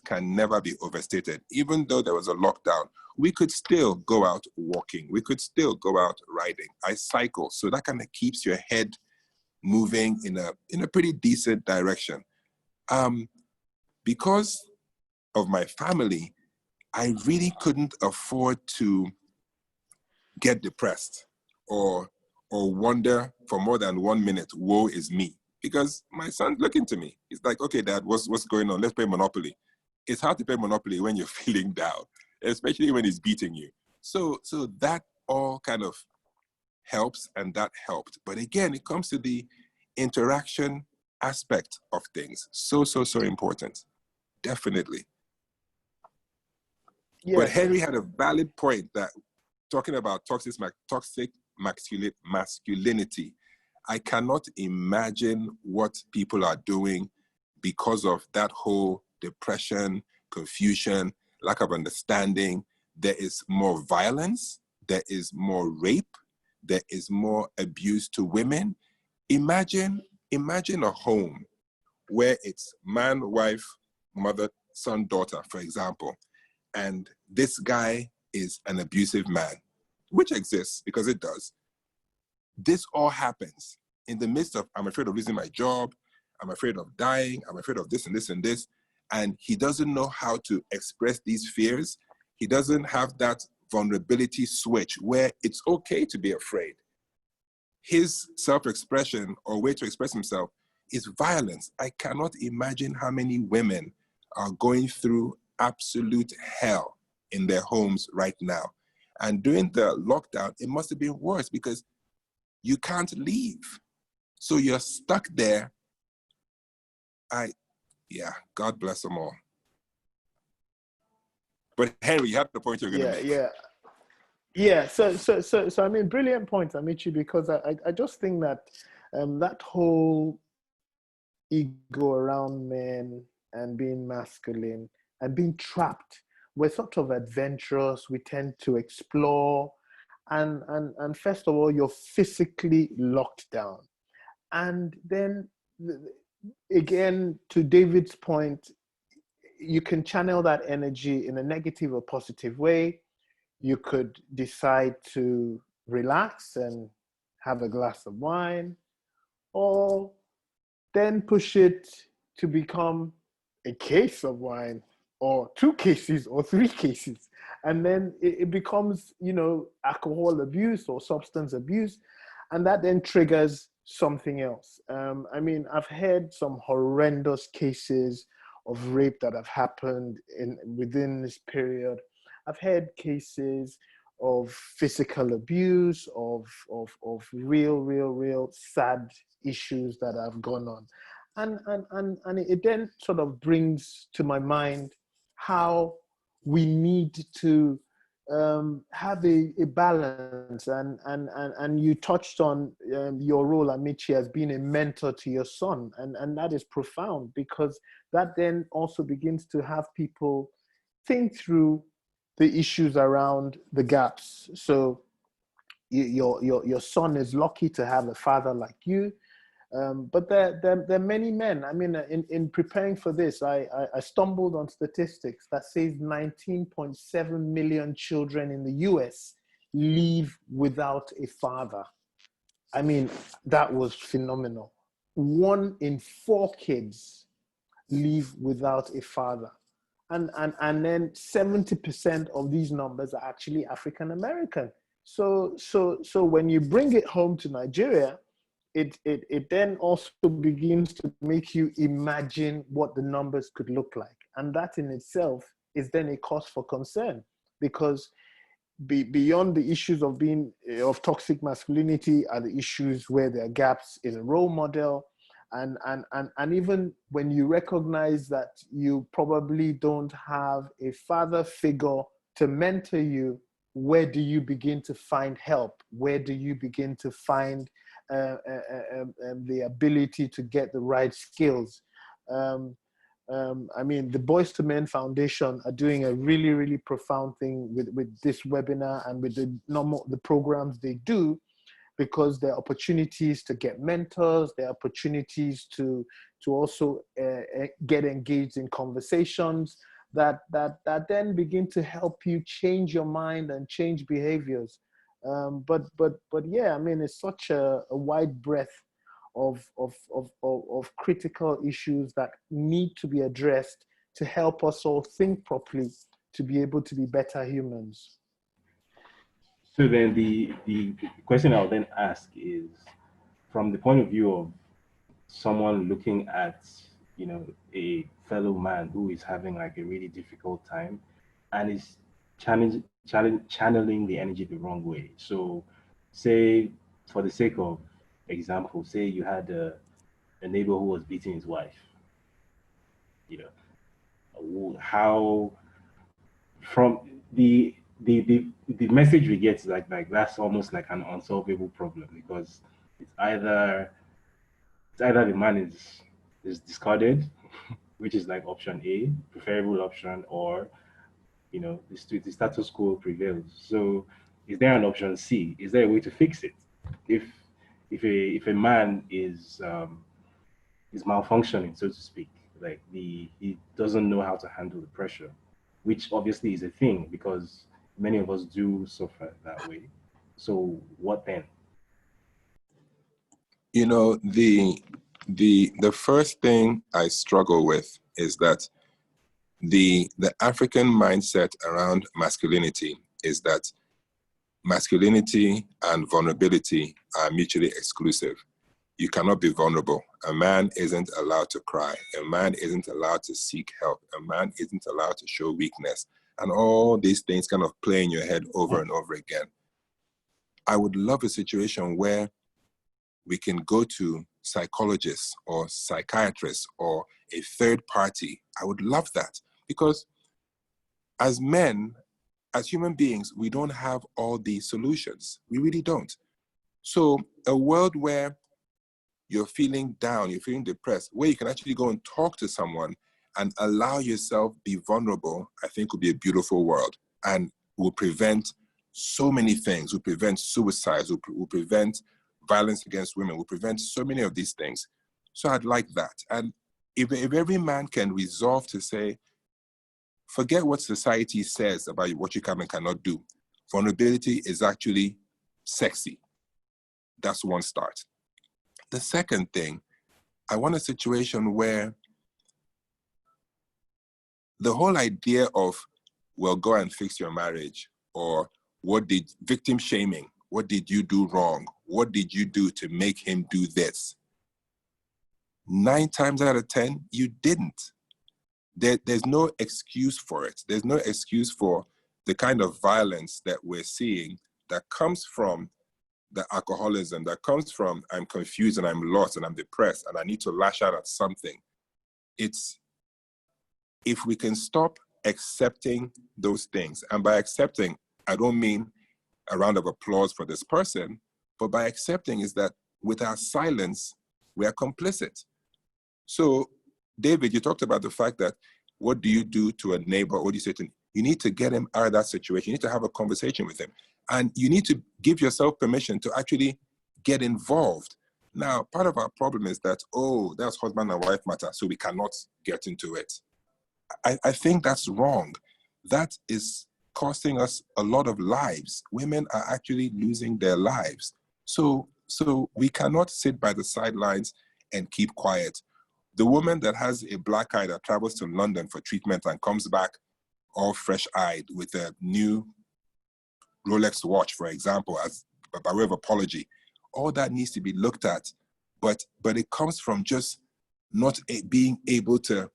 can never be overstated. Even though there was a lockdown, we could still go out walking. We could still go out riding. I cycle, so that kind of keeps your head moving in a pretty decent direction. Because of my family, I really couldn't afford to get depressed or wonder for more than 1 minute, woe is me. Because my son's looking to me. He's like, okay, Dad, what's going on? Let's play Monopoly. It's hard to play Monopoly when you're feeling down, especially when he's beating you. So that all kind of helps, and that helped. But again, it comes to the interaction aspect of things. So important. Definitely. Yeah. But Henry had a valid point that talking about toxic masculinity, I cannot imagine what people are doing because of that whole depression, confusion, lack of understanding. There is more violence, there is more rape, there is more abuse to women. Imagine a home where it's man, wife, mother, son, daughter, for example, and this guy is an abusive man, which exists because it does. This all happens in the midst of, I'm afraid of losing my job, I'm afraid of dying, I'm afraid of this and this and this, and he doesn't know how to express these fears. He doesn't have that vulnerability switch where it's okay to be afraid. His self-expression or way to express himself is violence. I cannot imagine how many women are going through absolute hell in their homes right now. And during the lockdown, it must have been worse because you can't leave. So you're stuck there. God bless them all. But Henry, you have the point you're going to make. Yeah. So I mean, brilliant point, Amici, because I just think that that whole ego around men and being masculine and being trapped, we're sort of adventurous. We tend to explore, and first of all, you're physically locked down, and then again, to David's point, you can channel that energy in a negative or positive way. You could decide to relax and have a glass of wine, or then push it to become a case of wine, or 2 cases or 3 cases. And then it becomes, alcohol abuse or substance abuse. And that then triggers something else. I mean, I've heard some horrendous cases of rape that have happened within this period. I've heard cases of physical abuse, of real sad issues that have gone on. And it then sort of brings to my mind how we need to have a balance. And you touched on your role, Amici, as being a mentor to your son. And that is profound, because that then also begins to have people think through the issues around the gaps. So your son is lucky to have a father like you. But there are many men. I mean, in preparing for this, I stumbled on statistics that says 19.7 million children in the US live without a father. I mean, that was phenomenal. 1 in 4 kids live without a father. And then 70% of these numbers are actually African American. So when you bring it home to Nigeria, it then also begins to make you imagine what the numbers could look like. And that in itself is then a cause for concern, because beyond the issues of toxic masculinity are the issues where there are gaps in a role model. And even when you recognize that you probably don't have a father figure to mentor you where do you begin to find help? Where do you begin to find the ability to get the right skills? I mean, the Boys to Men Foundation are doing a really, really profound thing with this webinar and with the programs they do, because there are opportunities to get mentors, there are opportunities to also get engaged in conversations that then begin to help you change your mind and change behaviors. But yeah, I mean, it's such a wide breadth of critical issues that need to be addressed to help us all think properly, to be able to be better humans. So then the question I'll then ask is, from the point of view of someone looking at, you know, a fellow man who is having like a really difficult time and is channeling the energy the wrong way. So say, for the sake of example, say you had a neighbor who was beating his wife. You know, how from the message we get is like that's almost like an unsolvable problem, because it's either the man is discarded, which is like option A, preferable option, or you know, the status quo prevails. So is there an option C? Is there a way to fix it? If a man is malfunctioning, so to speak, like he doesn't know how to handle the pressure, which obviously is a thing because many of us do suffer that way. So what then? You know, the first thing I struggle with is that the African mindset around masculinity is that masculinity and vulnerability are mutually exclusive. You cannot be vulnerable. A man isn't allowed to cry. A man isn't allowed to seek help. A man isn't allowed to show weakness. And all these things kind of play in your head over and over again. I would love a situation where we can go to psychologists or psychiatrists or a third party. I would love that, because as men, as human beings, we don't have all the solutions. We really don't. So a world where you're feeling down, you're feeling depressed, where you can actually go and talk to someone and allow yourself be vulnerable, I think would be a beautiful world, and will prevent so many things. Will prevent suicides, will prevent violence against women, will prevent so many of these things. So I'd like that. And if every man can resolve to say, forget what society says about what you can and cannot do. Vulnerability is actually sexy. That's one start. The second thing, I want a situation where the whole idea of, well, go and fix your marriage, or victim shaming, what did you do wrong? What did you do to make him do this? 9 times out of 10, you didn't. There's no excuse for it. There's no excuse for the kind of violence that we're seeing that comes from the alcoholism, that comes from I'm confused and I'm lost and I'm depressed and I need to lash out at something. It's, if we can stop accepting those things, and by accepting, I don't mean a round of applause for this person, but by accepting is that with our silence, we are complicit. So, David, you talked about the fact that what do you do to a neighbor? What do you say to him? You need to get him out of that situation. You need to have a conversation with him. And you need to give yourself permission to actually get involved. Now, part of our problem is that, oh, that's husband and wife matter, so we cannot get into it. I think that's wrong. That is costing us a lot of lives. Women are actually losing their lives. So we cannot sit by the sidelines and keep quiet. The woman that has a black eye that travels to London for treatment and comes back all fresh-eyed with a new Rolex watch, for example, as by way of apology, all that needs to be looked at. But it comes from just not being able to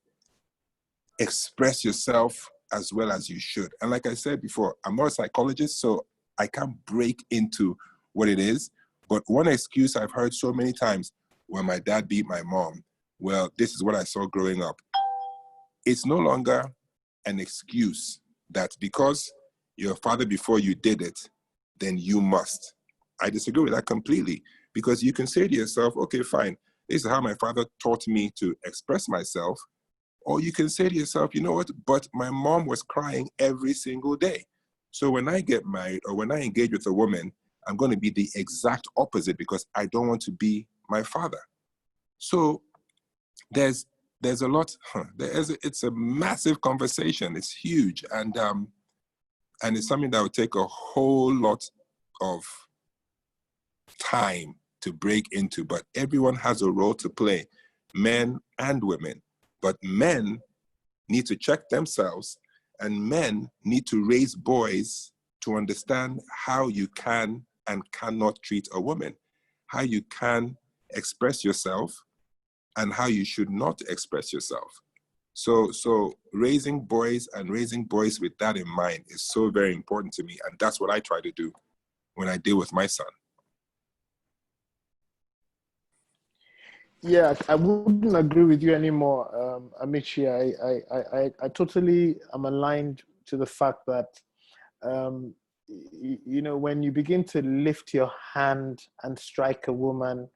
express yourself as well as you should. And like I said before, I'm not a psychologist, so I can't break into what it is. But one excuse I've heard so many times, when my dad beat my mom, well, this is what I saw growing up. It's no longer an excuse that because your father before you did it, then you must. I disagree with that completely, because you can say to yourself, okay, fine, this is how my father taught me to express myself. Or you can say to yourself, you know what, but my mom was crying every single day. So when I get married or when I engage with a woman, I'm going to be the exact opposite because I don't want to be my father. So there's a lot, it's a massive conversation. It's huge. And it's something that would take a whole lot of time to break into, but everyone has a role to play, men and women. But men need to check themselves, and men need to raise boys to understand how you can and cannot treat a woman, how you can express yourself and how you should not express yourself. So raising boys with that in mind is so very important to me. And that's what I try to do when I deal with my son. Yeah, I wouldn't agree with you anymore, Amici. I totally am aligned to the fact that, you know, when you begin to lift your hand and strike a woman,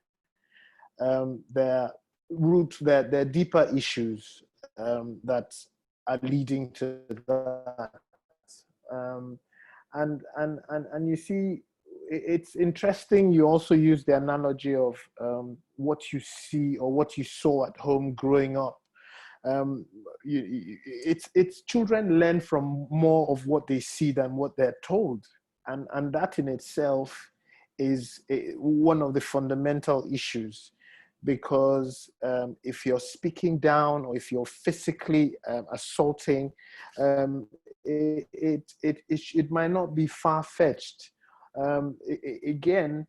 there are deeper issues that are leading to that. And you see, it's interesting. You also use the analogy of what you see or what you saw at home growing up. It's children learn from more of what they see than what they're told, and that in itself is one of the fundamental issues. Because if you're speaking down or if you're physically assaulting, it might not be far-fetched. Again,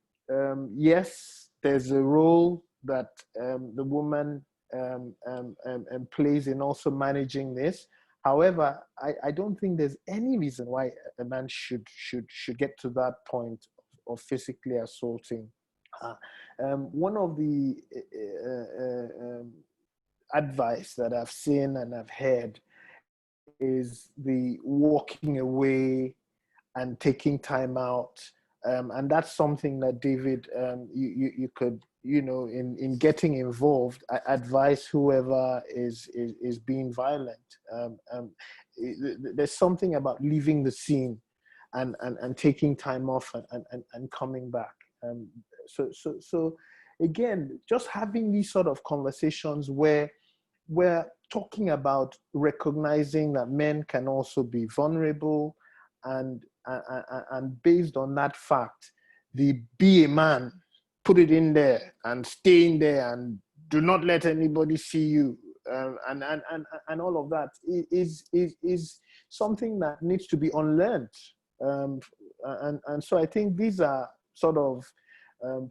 yes, there's a role that the woman plays in also managing this. However, I don't think there's any reason why a man should get to that point of physically assaulting. One of the advice that I've seen and I've heard is the walking away and taking time out. And that's something that David, you could, you know, in getting involved, advise whoever is being violent. There's something about leaving the scene and taking time off and coming back. So again, just having these sort of conversations where we're talking about recognizing that men can also be vulnerable, and based on that fact, the be a man, put it in there and stay in there and do not let anybody see you, and all of that is something that needs to be unlearned. And so I think these are sort of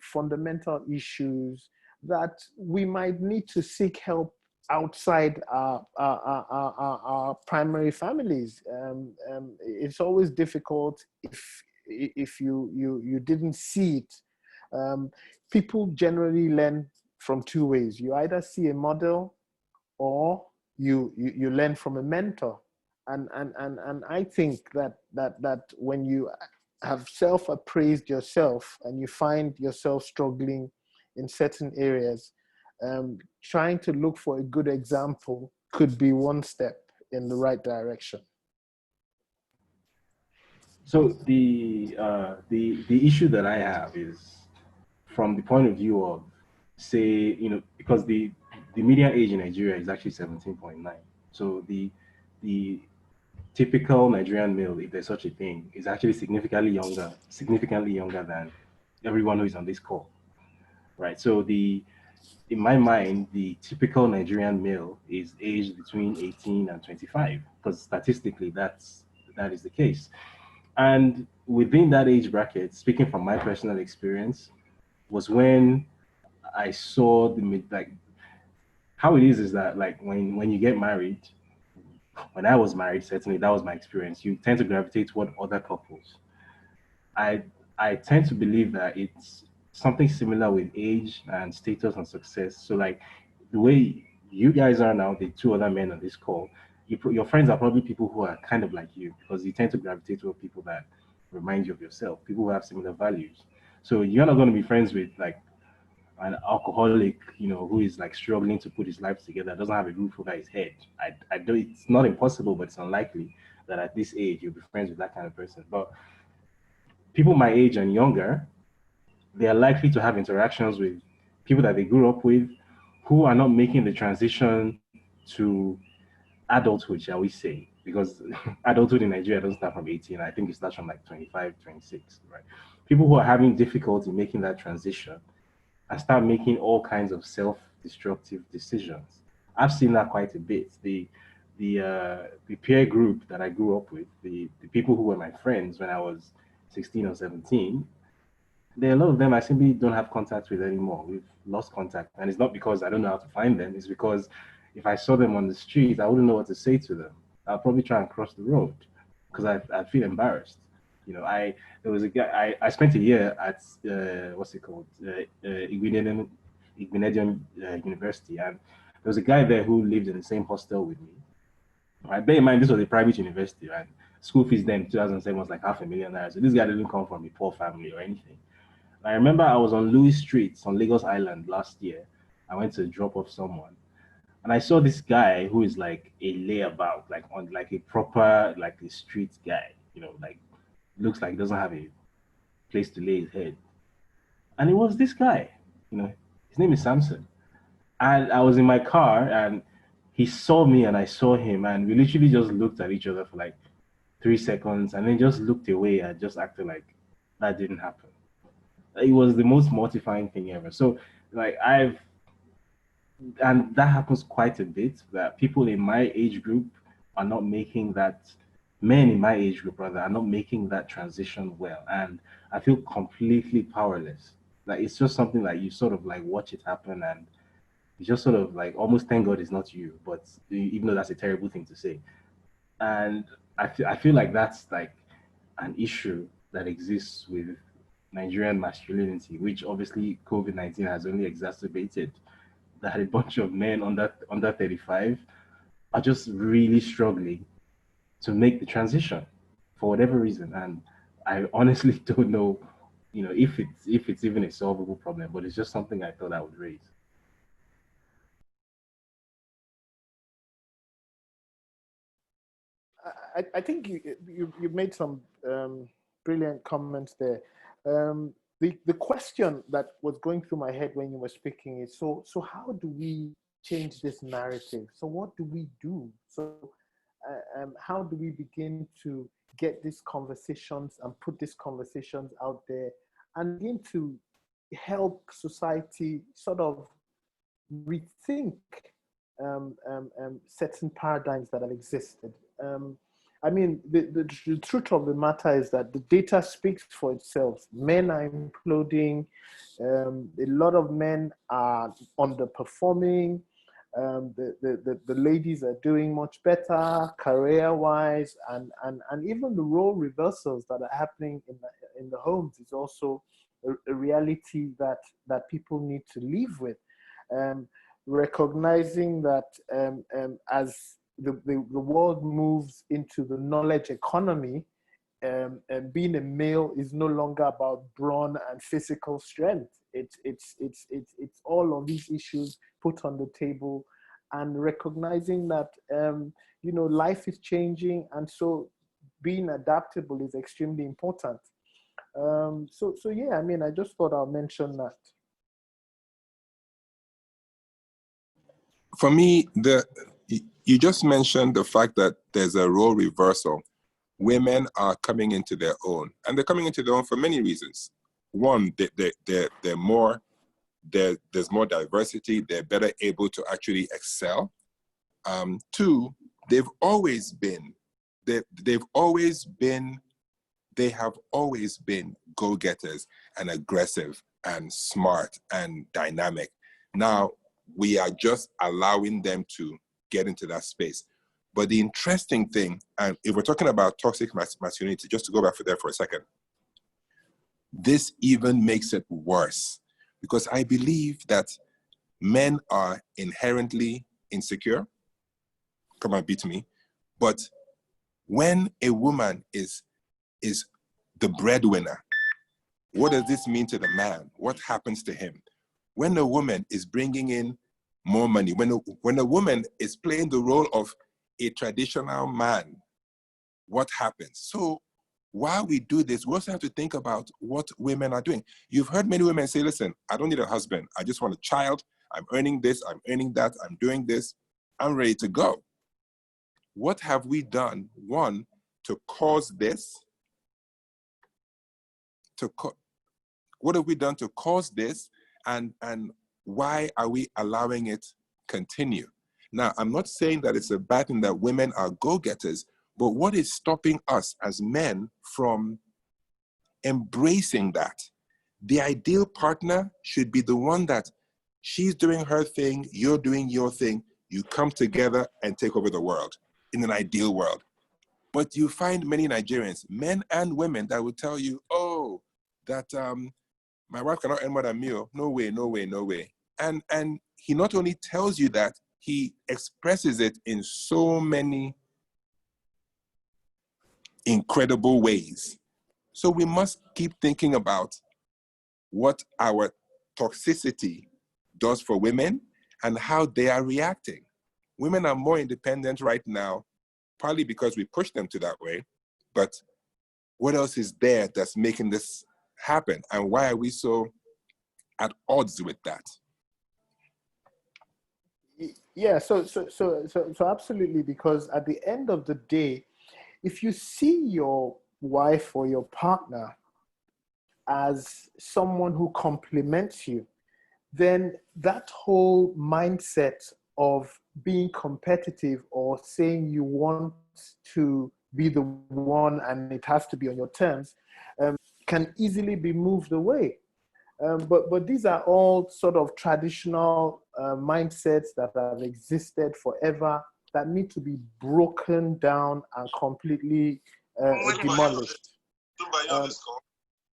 fundamental issues that we might need to seek help outside our primary families. It's always difficult if you didn't see it. People generally learn from two ways. You either see a model or you learn from a mentor. And I think that when you have self-appraised yourself and you find yourself struggling in certain areas, trying to look for a good example could be one step in the right direction. So the issue that I have is from the point of view of, say, you know, because the median age in Nigeria is actually 17.9. So the typical Nigerian male, if there's such a thing, is actually significantly younger than everyone who is on this call, right? So in my mind, the typical Nigerian male is aged between 18 and 25, because statistically that is the case. And within that age bracket, speaking from my personal experience, was when I saw like how it is that like when you get married, when I was married, certainly that was my experience, you tend to gravitate toward other couples. I tend to believe that it's something similar with age and status and success. So like the way you guys are now, the two other men on this call, your friends are probably people who are kind of like you, because you tend to gravitate toward people that remind you of yourself, people who have similar values. So you're not going to be friends with like an alcoholic, who is like struggling to put his life together, doesn't have a roof over his head. I don't. It's not impossible, but it's unlikely that at this age you'll be friends with that kind of person. But people my age and younger, they are likely to have interactions with people that they grew up with, who are not making the transition to adulthood, shall we say, because adulthood in Nigeria doesn't start from 18. I think it starts from like 25, 26, right? People who are having difficulty making that transition and start making all kinds of self-destructive decisions. I've seen that quite a bit. The peer group that I grew up with, the people who were my friends when I was 16 or 17, there are a lot of them I simply don't have contact with anymore. We've lost contact. And it's not because I don't know how to find them. It's because if I saw them on the street, I wouldn't know what to say to them. I'll probably try and cross the road because I feel embarrassed. There was a guy, I spent a year at, what's it called? Igbinedion University. And there was a guy there who lived in the same hostel with me. Right? Bear in mind, this was a private university, right? School fees then in 2007 was like $500,000. So this guy didn't come from a poor family or anything. I remember I was on Louis Street on Lagos Island last year. I went to drop off someone, and I saw this guy who is like a layabout, like on like a proper like a street guy, like looks like he doesn't have a place to lay his head. And it was this guy, his name is Samson. And I was in my car, and he saw me, and I saw him, and we literally just looked at each other for like 3 seconds, and then just looked away and just acted like that didn't happen. It was the most mortifying thing ever. So like and that happens quite a bit, that people in my age group are not making that, men in my age group rather, are not making that transition well. And I feel completely powerless. Like it's just something like you sort of like watch it happen, and you just sort of like almost thank God it's not you, but even though that's a terrible thing to say. And I feel like that's like an issue that exists with Nigerian masculinity, which obviously COVID-19 has only exacerbated. That a bunch of men under 35 are just really struggling to make the transition for whatever reason. And I honestly don't know, if it's even a solvable problem, but it's just something I thought I would raise. I think you made some brilliant comments there. The question that was going through my head when you were speaking is, so how do we change this narrative? So what do we do? So how do we begin to get these conversations and put these conversations out there and begin to help society sort of rethink certain paradigms that have existed? I mean, the truth of the matter is that the data speaks for itself. Men are imploding. A lot of men are underperforming. The ladies are doing much better career-wise, and even the role reversals that are happening in the homes is also a reality that people need to live with. Recognizing that as the world moves into the knowledge economy, and being a male is no longer about brawn and physical strength. It's all of these issues put on the table, and recognizing that life is changing, and so being adaptable is extremely important. So yeah, I mean, I just thought I'll mention that. For me, you just mentioned the fact that there's a role reversal. Women are coming into their own, and they're coming into their own for many reasons. One, there's more diversity. They're better able to actually excel. Two, they have always been go-getters and aggressive and smart and dynamic. Now, we are just allowing them to get into that space. But the interesting thing, and if we're talking about toxic masculinity, just to go back there for a second, this even makes it worse, because I believe that men are inherently insecure. Come on, beat me. But when a woman is the breadwinner, what does this mean to the man? What happens to him? When a woman is bringing in more money, when a woman is playing the role of a traditional man, what happens? So while we do this, we also have to think about what women are doing. You've heard many women say, listen, I don't need a husband. I just want a child. I'm earning this, I'm earning that, I'm doing this. I'm ready to go. What have we done, one, to cause this? What have we done to cause this? And why are we allowing it continue? Now, I'm not saying that it's a bad thing that women are go-getters, but what is stopping us as men from embracing that? The ideal partner should be the one that she's doing her thing, you're doing your thing, you come together and take over the world in an ideal world. But you find many Nigerians, men and women, that will tell you, oh, that my wife cannot earn more than me. No way, no way, no way. And he not only tells you that, he expresses it in so many incredible ways. So we must keep thinking about what our toxicity does for women and how they are reacting. Women are more independent right now, partly because we push them to that way, but what else is there that's making this happen? And why are we so at odds with that? Yeah, so absolutely, because at the end of the day, if you see your wife or your partner as someone who complements you, then that whole mindset of being competitive or saying you want to be the one and it has to be on your terms can easily be moved away. But these are all sort of traditional mindsets that have existed forever that need to be broken down and completely demolished.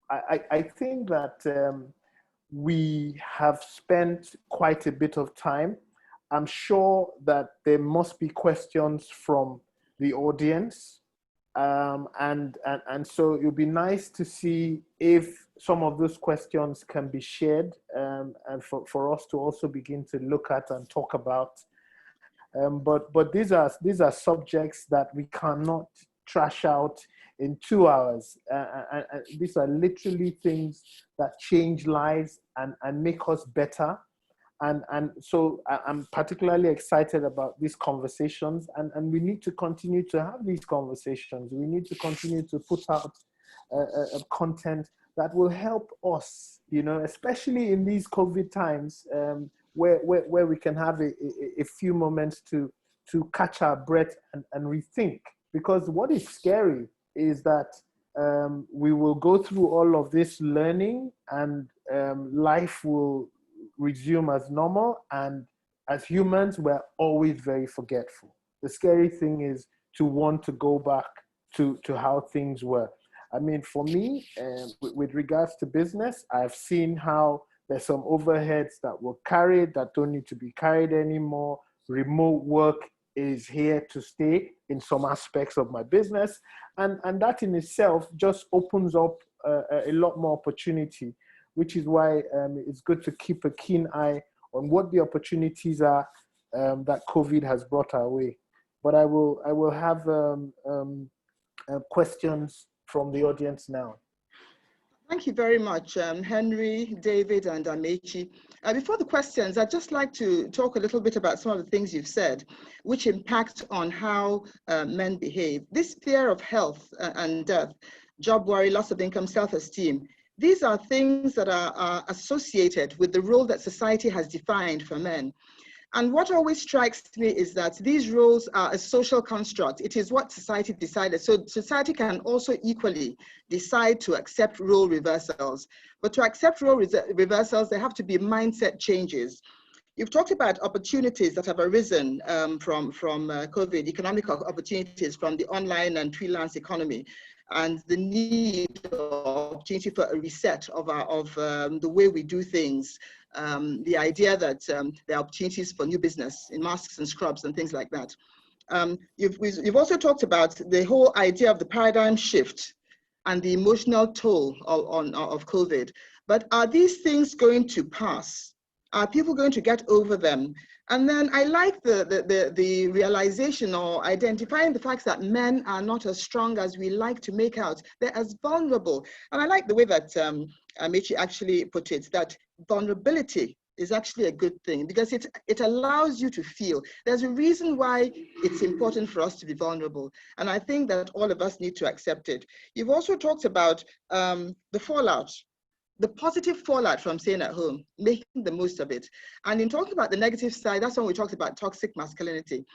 I think that we have spent quite a bit of time. I'm sure that there must be questions from the audience. And so it would be nice to see if some of those questions can be shared and for us to also begin to look at and talk about. But these are subjects that we cannot trash out in 2 hours. And these are literally things that change lives and make us better. And so I'm particularly excited about these conversations, and we need to continue to have these conversations. We need to continue to put out content that will help us, especially in these COVID times, where we can have a few moments to catch our breath and rethink. Because what is scary is that we will go through all of this learning and life will resume as normal, and as humans we're always very forgetful. The scary thing is to want to go back to how things were. I mean, for me, with regards to business, I've seen how there's some overheads that were carried that don't need to be carried anymore. Remote work is here to stay in some aspects of my business, and that in itself just opens up a lot more opportunity, which is why it's good to keep a keen eye on what the opportunities are that COVID has brought our way. But I will have questions from the audience now. Thank you very much, Henry, David, and Amechi. Before the questions, I'd just like to talk a little bit about some of the things you've said, which impact on how men behave. This fear of health and death, job worry, loss of income, self-esteem, these are things that are associated with the role that society has defined for men. And what always strikes me is that these roles are a social construct. It is what society decided. So society can also equally decide to accept role reversals. But to accept role reversals, there have to be mindset changes. You've talked about opportunities that have arisen from COVID, economic opportunities from the online and freelance economy, and the need or opportunity for a reset of the way we do things. The idea that there are opportunities for new business in masks and scrubs and things like that. You've also talked about the whole idea of the paradigm shift and the emotional toll of COVID. But are these things going to pass? Are people going to get over them? And then I like the realization or identifying the fact that men are not as strong as we like to make out. They're as vulnerable. And I like the way that Amici actually put it, that vulnerability is actually a good thing because it allows you to feel. There's a reason why it's important for us to be vulnerable. And I think that all of us need to accept it. You've also talked about the fallout, the positive fallout from staying at home, making the most of it. And in talking about the negative side, that's when we talked about toxic masculinity.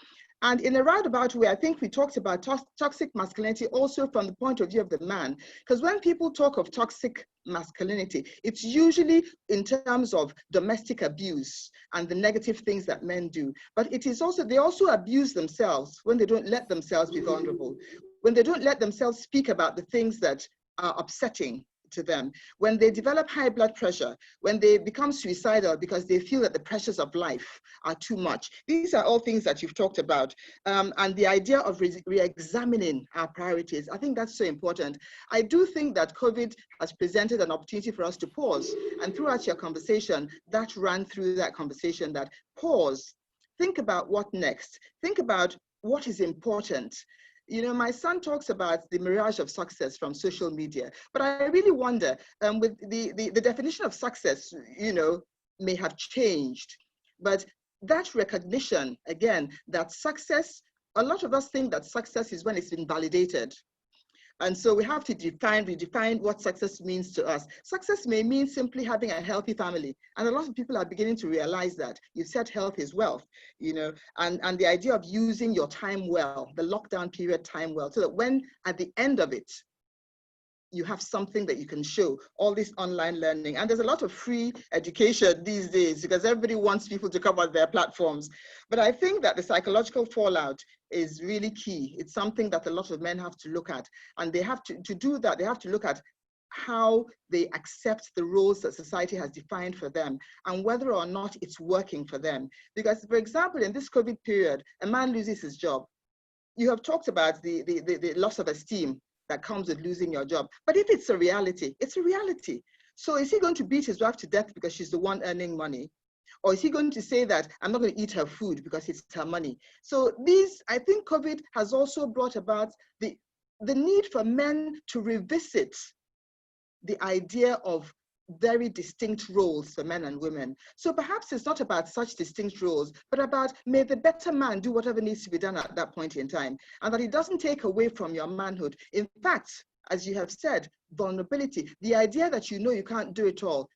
And in a roundabout way, I think we talked about toxic masculinity also from the point of view of the man. Because when people talk of toxic masculinity, it's usually in terms of domestic abuse and the negative things that men do. But it is also, they also abuse themselves when they don't let themselves be vulnerable, when they don't let themselves speak about the things that are upsetting to them, when they develop high blood pressure, when they become suicidal because they feel that the pressures of life are too much. These are all things that you've talked about. And the idea of re-examining our priorities, I think that's so important. I do think that COVID has presented an opportunity for us to pause. And throughout your conversation, that ran through that conversation, that pause, think about what next, think about what is important. You know, my son talks about the mirage of success from social media, but I really wonder, with the definition of success, you know, may have changed, but that recognition, again, that success, a lot of us think that success is when it's been validated. And so we have to redefine what success means to us. Success may mean simply having a healthy family. And a lot of people are beginning to realize that. You said health is wealth, you know, and the idea of using your time well, the lockdown period time well, so that when at the end of it, you have something that you can show, all this online learning. And there's a lot of free education these days because everybody wants people to come on their platforms. But I think that the psychological fallout is really key. It's something that a lot of men have to look at. And they have to do that, they have to look at how they accept the roles that society has defined for them and whether or not it's working for them. Because, for example, in this COVID period, a man loses his job. You have talked about the loss of esteem that comes with losing your job. But if it's a reality, it's a reality. So is he going to beat his wife to death because she's the one earning money? Or is he going to say that I'm not going to eat her food because it's her money? So these, I think COVID has also brought about the need for men to revisit the idea of very distinct roles for men and women. So perhaps it's not about such distinct roles, but about may the better man do whatever needs to be done at that point in time, and that it doesn't take away from your manhood. In fact, as you have said, vulnerability, the idea that you know you can't do it all,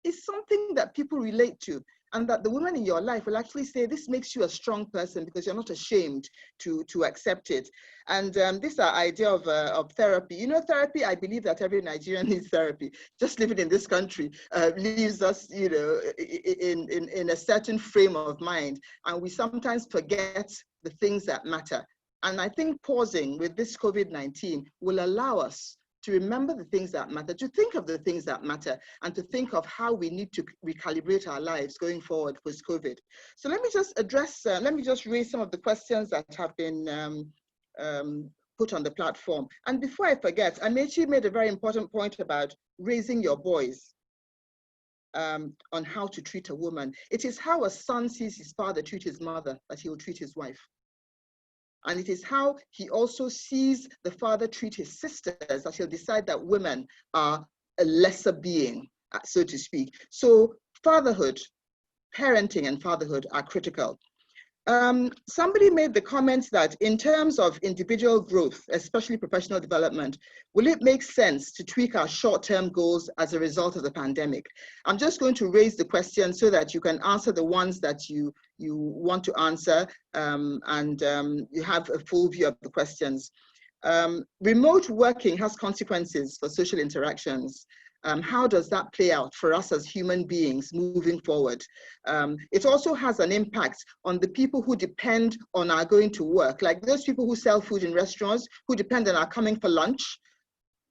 is something that people relate to, and that the woman in your life will actually say, this makes you a strong person because you're not ashamed to accept it. And this idea of therapy. You know, therapy, I believe that every Nigerian needs therapy. Just living in this country leaves us, you know, in a certain frame of mind. And we sometimes forget the things that matter. And I think pausing with this COVID-19 will allow us to remember the things that matter, to think of the things that matter, and to think of how we need to recalibrate our lives going forward post-COVID. So let me just address, let me just raise some of the questions that have been put on the platform. And before I forget, Amici made a very important point about raising your boys on how to treat a woman. It is how a son sees his father treat his mother that he will treat his wife. And it is how he also sees the father treat his sisters that he'll decide that women are a lesser being, so to speak. So fatherhood, parenting and fatherhood are critical. Somebody made the comments that in terms of individual growth, especially professional development, will it make sense to tweak our short-term goals as a result of the pandemic? I'm just going to raise the question so that you can answer the ones that you want to answer, and you have a full view of the questions. Remote working has consequences for social interactions. How does that play out for us as human beings moving forward? It also has an impact on the people who depend on our going to work, like those people who sell food in restaurants, who depend on our coming for lunch.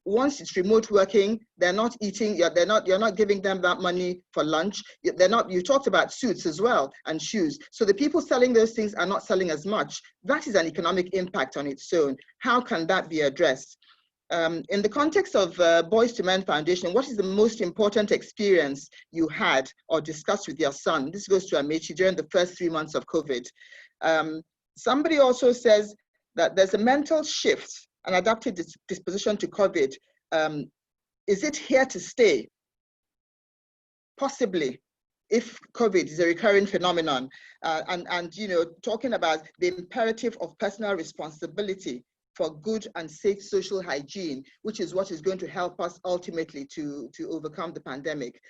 once it's remote working, they're not eating, you're not giving them that money for lunch. You talked about suits as well and shoes. So the people selling those things are not selling as much. That is an economic impact on its own. How can that be addressed? In the context of Boys to Men Foundation, what is the most important experience you had or discussed with your son? This goes to Amechi during the first 3 months of COVID. Somebody also says that there's a mental shift, an adaptive disposition to COVID. Is it here to stay? Possibly, if COVID is a recurring phenomenon. And you know, talking about the imperative of personal responsibility for good and safe social hygiene, which is what is going to help us ultimately to overcome the pandemic.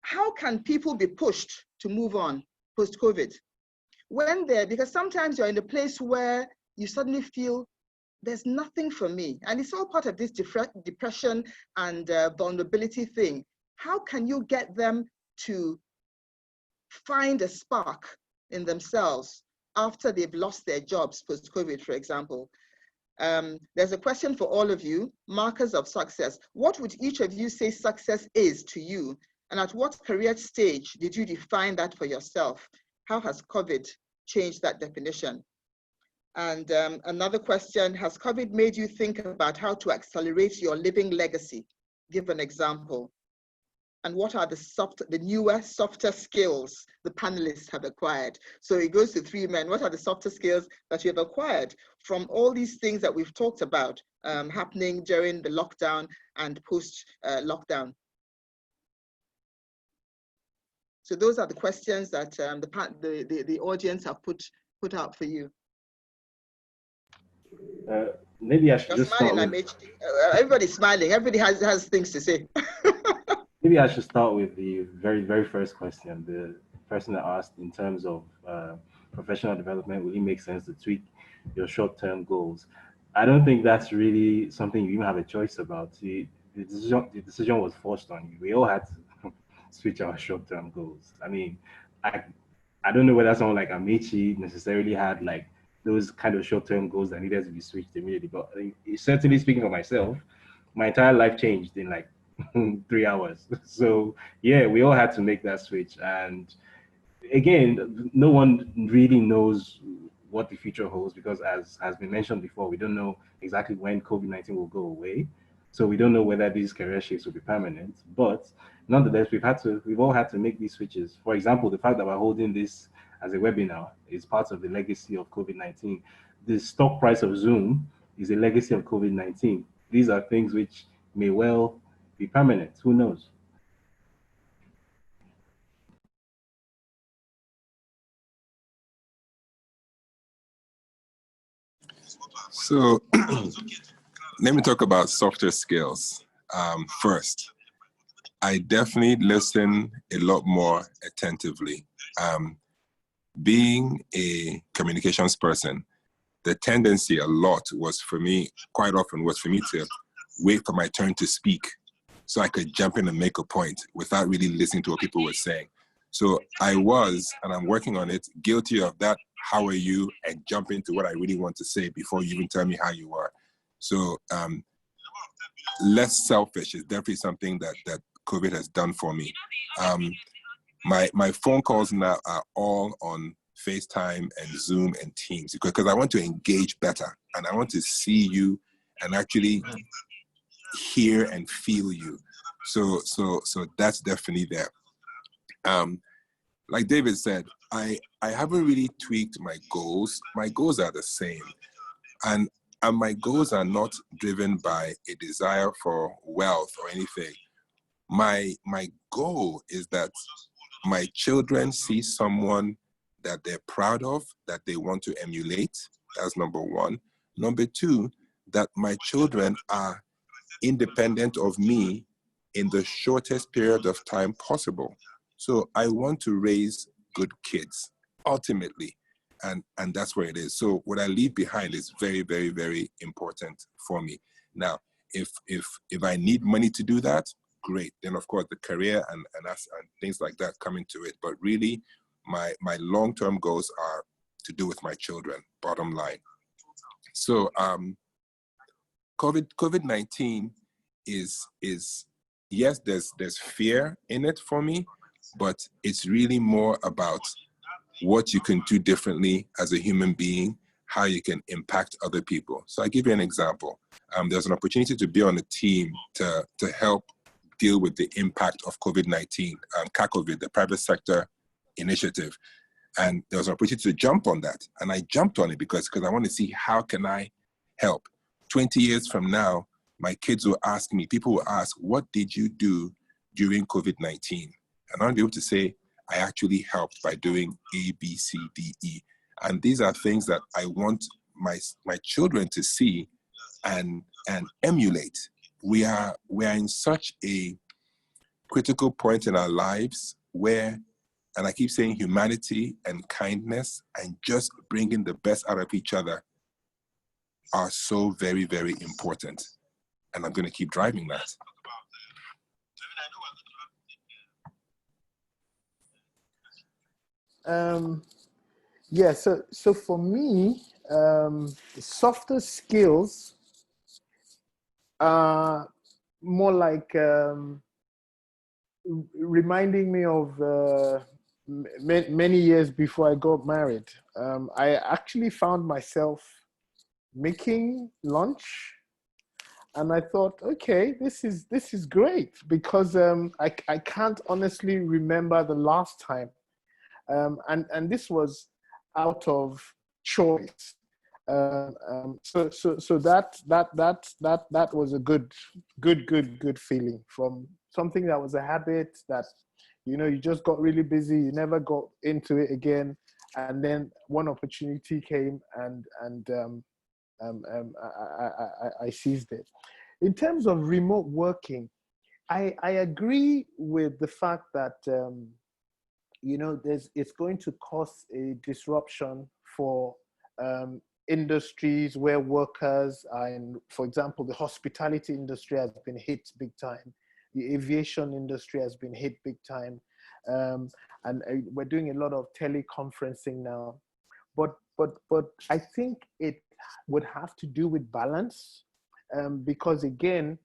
How can people be pushed to move on post-COVID? Because sometimes you're in a place where you suddenly feel there's nothing for me. And it's all part of this depression and vulnerability thing. How can you get them to find a spark in themselves after they've lost their jobs post-COVID, for example? There's a question for all of you, markers of success. What would each of you say success is to you? And at what career stage did you define that for yourself? How has COVID changed that definition? And another question, has COVID made you think about how to accelerate your living legacy? Give an example. And what are the newer, softer skills the panelists have acquired? So it goes to 3 men. What are the softer skills that you have acquired from all these things that we've talked about happening during the lockdown and post-lockdown? So those are the questions that the audience have put out for you. Maybe I should just start with... Everybody's smiling. Everybody has things to say. Maybe I should start with the very, very first question. The person that asked in terms of professional development, will it make sense to tweak your short-term goals? I don't think that's really something you even have a choice about. The decision was forced on you. We all had to switch our short-term goals. I mean, I don't know whether someone like Amechi necessarily had like those kind of short-term goals that needed to be switched immediately. But certainly speaking for myself, my entire life changed in like 3 hours. So yeah, we all had to make that switch. And again, no one really knows what the future holds, because as has been mentioned before, we don't know exactly when COVID-19 will go away. So we don't know whether these career shifts will be permanent. But nonetheless, we've all had to make these switches. For example, the fact that we're holding this as a webinar is part of the legacy of COVID-19. The stock price of Zoom is a legacy of COVID-19. These are things which may well be permanent. Who knows? So let me talk about softer skills. First, I definitely listen a lot more attentively. Being a communications person, the tendency a lot was for me, quite often was for me to wait for my turn to speak so I could jump in and make a point without really listening to what people were saying. So I was, and I'm working on it, guilty of that, how are you, and jump into what I really want to say before you even tell me how you are. So less selfish is definitely something that COVID has done for me. My phone calls now are all on FaceTime and Zoom and Teams because I want to engage better and I want to see you and actually hear and feel you. So that's definitely there. Like David said, I haven't really tweaked my goals. My goals are the same. And my goals are not driven by a desire for wealth or anything. My goal is that my children see someone that they're proud of, that they want to emulate. That's number one. Number two, that my children are independent of me in the shortest period of time possible. So I want to raise good kids, ultimately. And that's where it is. So what I leave behind is very, very, very important for me. Now, if I need money to do that, great. Then of course the career and things like that come into it. But really, my long-term goals are to do with my children, bottom line. So COVID-19 is yes, there's fear in it for me, but it's really more about what you can do differently as a human being, how you can impact other people. So I give you an example. There's an opportunity to be on a team to help deal with the impact of COVID-19, CACOVID, the private sector initiative. And there was an opportunity to jump on that. And I jumped on it because I want to see how can I help. 20 years from now, my kids will ask me, people will ask, what did you do during COVID-19? And I'll be able to say, I actually helped by doing A, B, C, D, E. And these are things that I want my children to see and emulate. We are in such a critical point in our lives where, and I keep saying humanity and kindness and just bringing the best out of each other are so very, very important. And I'm going to keep driving that. Yeah, so for me, softer skills are more like reminding me of many years before I got married. I actually found myself making lunch, and I thought, okay, this is great, because I can't honestly remember the last time, and this was out of choice. So that was a good feeling, from something that was a habit that, you know, you just got really busy, you never got into it again, and then one opportunity came, and I seized it. In terms of remote working, I agree with the fact that you know, it's going to cause a disruption for industries where workers are in. For example, the hospitality industry has been hit big time. The aviation industry has been hit big time. And we're doing a lot of teleconferencing now. But I think it would have to do with balance, because again,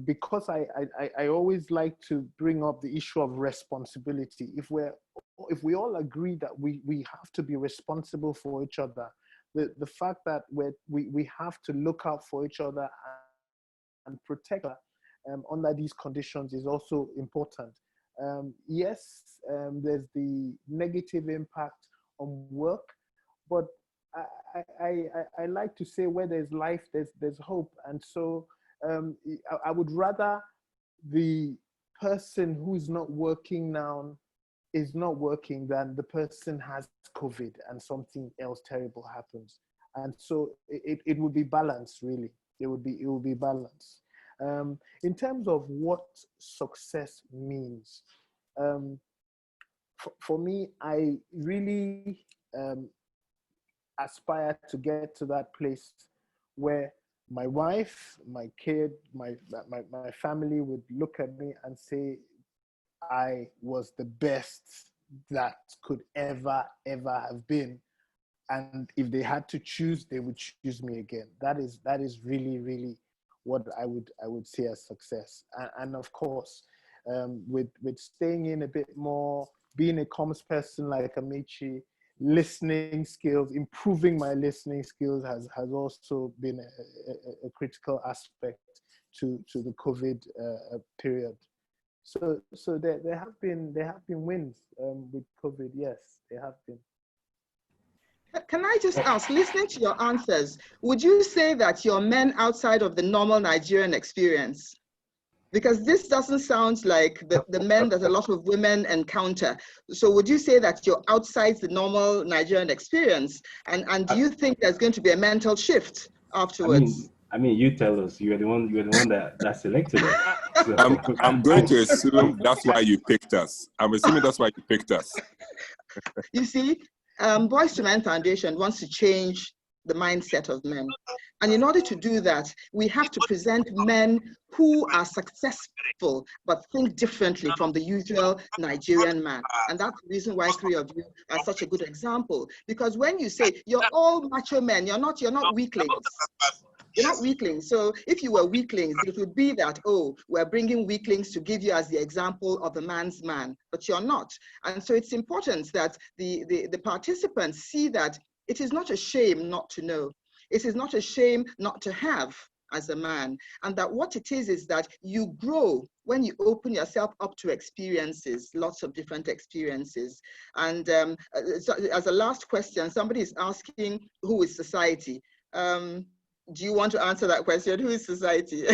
because I always like to bring up the issue of responsibility. If we all agree that we have to be responsible for each other, the fact that we have to look out for each other and protect under these conditions is also important. Yes, there's the negative impact on work, but I like to say, where there's life, there's hope. And so I would rather the person who is not working now is not working than the person has COVID and something else terrible happens. And so it would be balanced, really. It would be balanced. In terms of what success means, for me, I really aspire to get to that place where my wife, my kid, my family would look at me and say, I was the best that could ever have been. And if they had to choose, they would choose me again. That is really what I would see as success. And of course, with staying in a bit more, being a comms person like Amici, listening skills, improving my listening skills has also been a critical aspect to the COVID period. So there have been wins with COVID. Yes, there have been. Can I just ask, listening to your answers, would you say that you're men outside of the normal Nigerian experience? Because this doesn't sound like the men that a lot of women encounter. So would you say that you're outside the normal Nigerian experience? And do you think there's going to be a mental shift afterwards? I mean, you tell us. You're the one that selected us. So. I'm going to assume that's why you picked us. I'm assuming that's why you picked us. You see, Boys to Men Foundation wants to change the mindset of men. And in order to do that, we have to present men who are successful, but think differently from the usual Nigerian man. And that's the reason why three of you are such a good example. Because when you say you're all macho men, you're not weaklings. You're not weaklings. So if you were weaklings, it would be that, oh, we're bringing weaklings to give you as the example of a man's man, but you're not. And so it's important that the participants see that it is not a shame not to know. It is not a shame not to have as a man, and that what it is that you grow when you open yourself up to experiences, lots of different experiences. And so as a last question, somebody is asking, who is society? Do you want to answer that question? Who is society?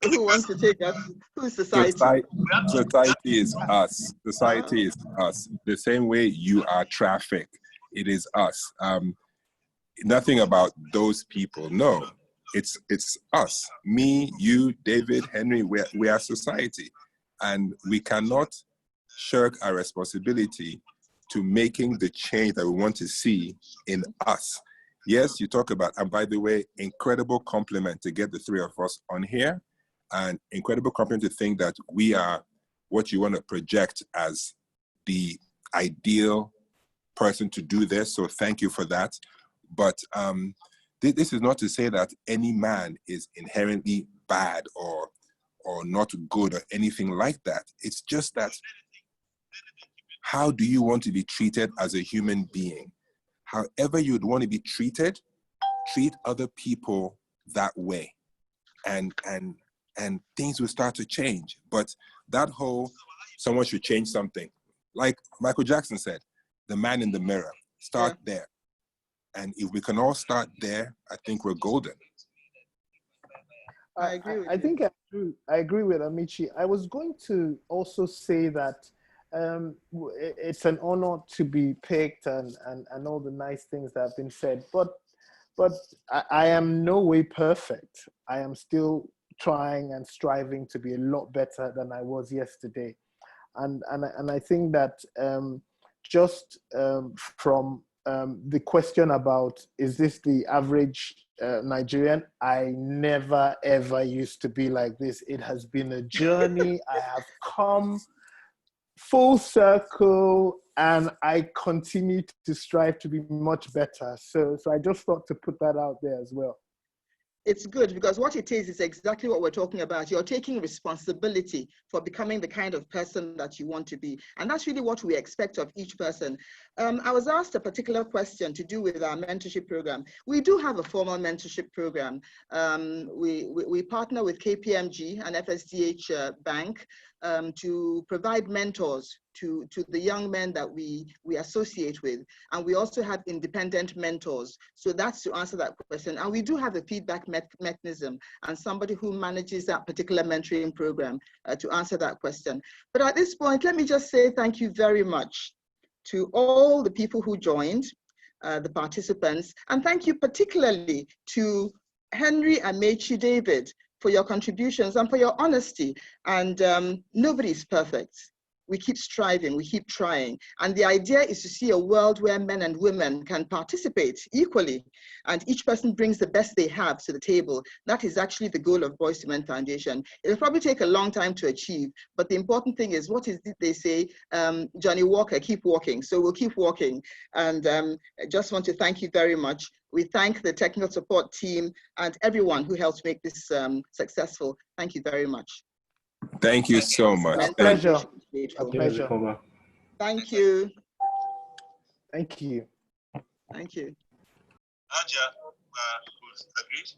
Who wants to take that? Who is society? Society is us. Society is us. The same way you are traffic, it is us. Nothing about those people. No, it's us. Me, you, David, Henry. We are society, and we cannot shirk our responsibility to making the change that we want to see in us. Yes, you talk about, and by the way, incredible compliment to get the three of us on here, and incredible compliment to think that we are what you want to project as the ideal person to do this. So thank you for that. But this is not to say that any man is inherently bad or not good or anything like that. It's just that, how do you want to be treated as a human being? However you'd want to be treated, treat other people that way. And things will start to change. But that whole, someone should change something. Like Michael Jackson said, the man in the mirror, start there. And if we can all start there, I think we're golden. I agree with I think I agree with Amici. I was going to also say that it's an honor to be picked and all the nice things that have been said. But I am no way perfect. I am still trying and striving to be a lot better than I was yesterday. And I think that just from the question about, is this the average Nigerian? I never, ever used to be like this. It has been a journey. I have come full circle, and I continue to strive to be much better. So I just thought to put that out there as well. It's good, because what it is exactly what we're talking about. You're taking responsibility for becoming the kind of person that you want to be. And that's really what we expect of each person. I was asked a particular question to do with our mentorship program. We do have a formal mentorship program. We partner with KPMG and FSDH Bank to provide mentors to the young men that we associate with. And we also have independent mentors. So that's to answer that question. And we do have a feedback mechanism and somebody who manages that particular mentoring program to answer that question. But at this point, let me just say thank you very much to all the people who joined, the participants, and thank you particularly to Henry Amechi David for your contributions and for your honesty. And nobody's perfect. We keep striving, we keep trying. And the idea is to see a world where men and women can participate equally, and each person brings the best they have to the table. That is actually the goal of Boys to Men Foundation. It'll probably take a long time to achieve, but the important thing is, what is it they say? Johnny Walker, keep walking. So we'll keep walking. And I just want to thank you very much. We thank the technical support team and everyone who helped make this successful. Thank you very much. Thank you so much. A pleasure. A pleasure. Thank you. Thank you. Thank you. Nadia, agreed.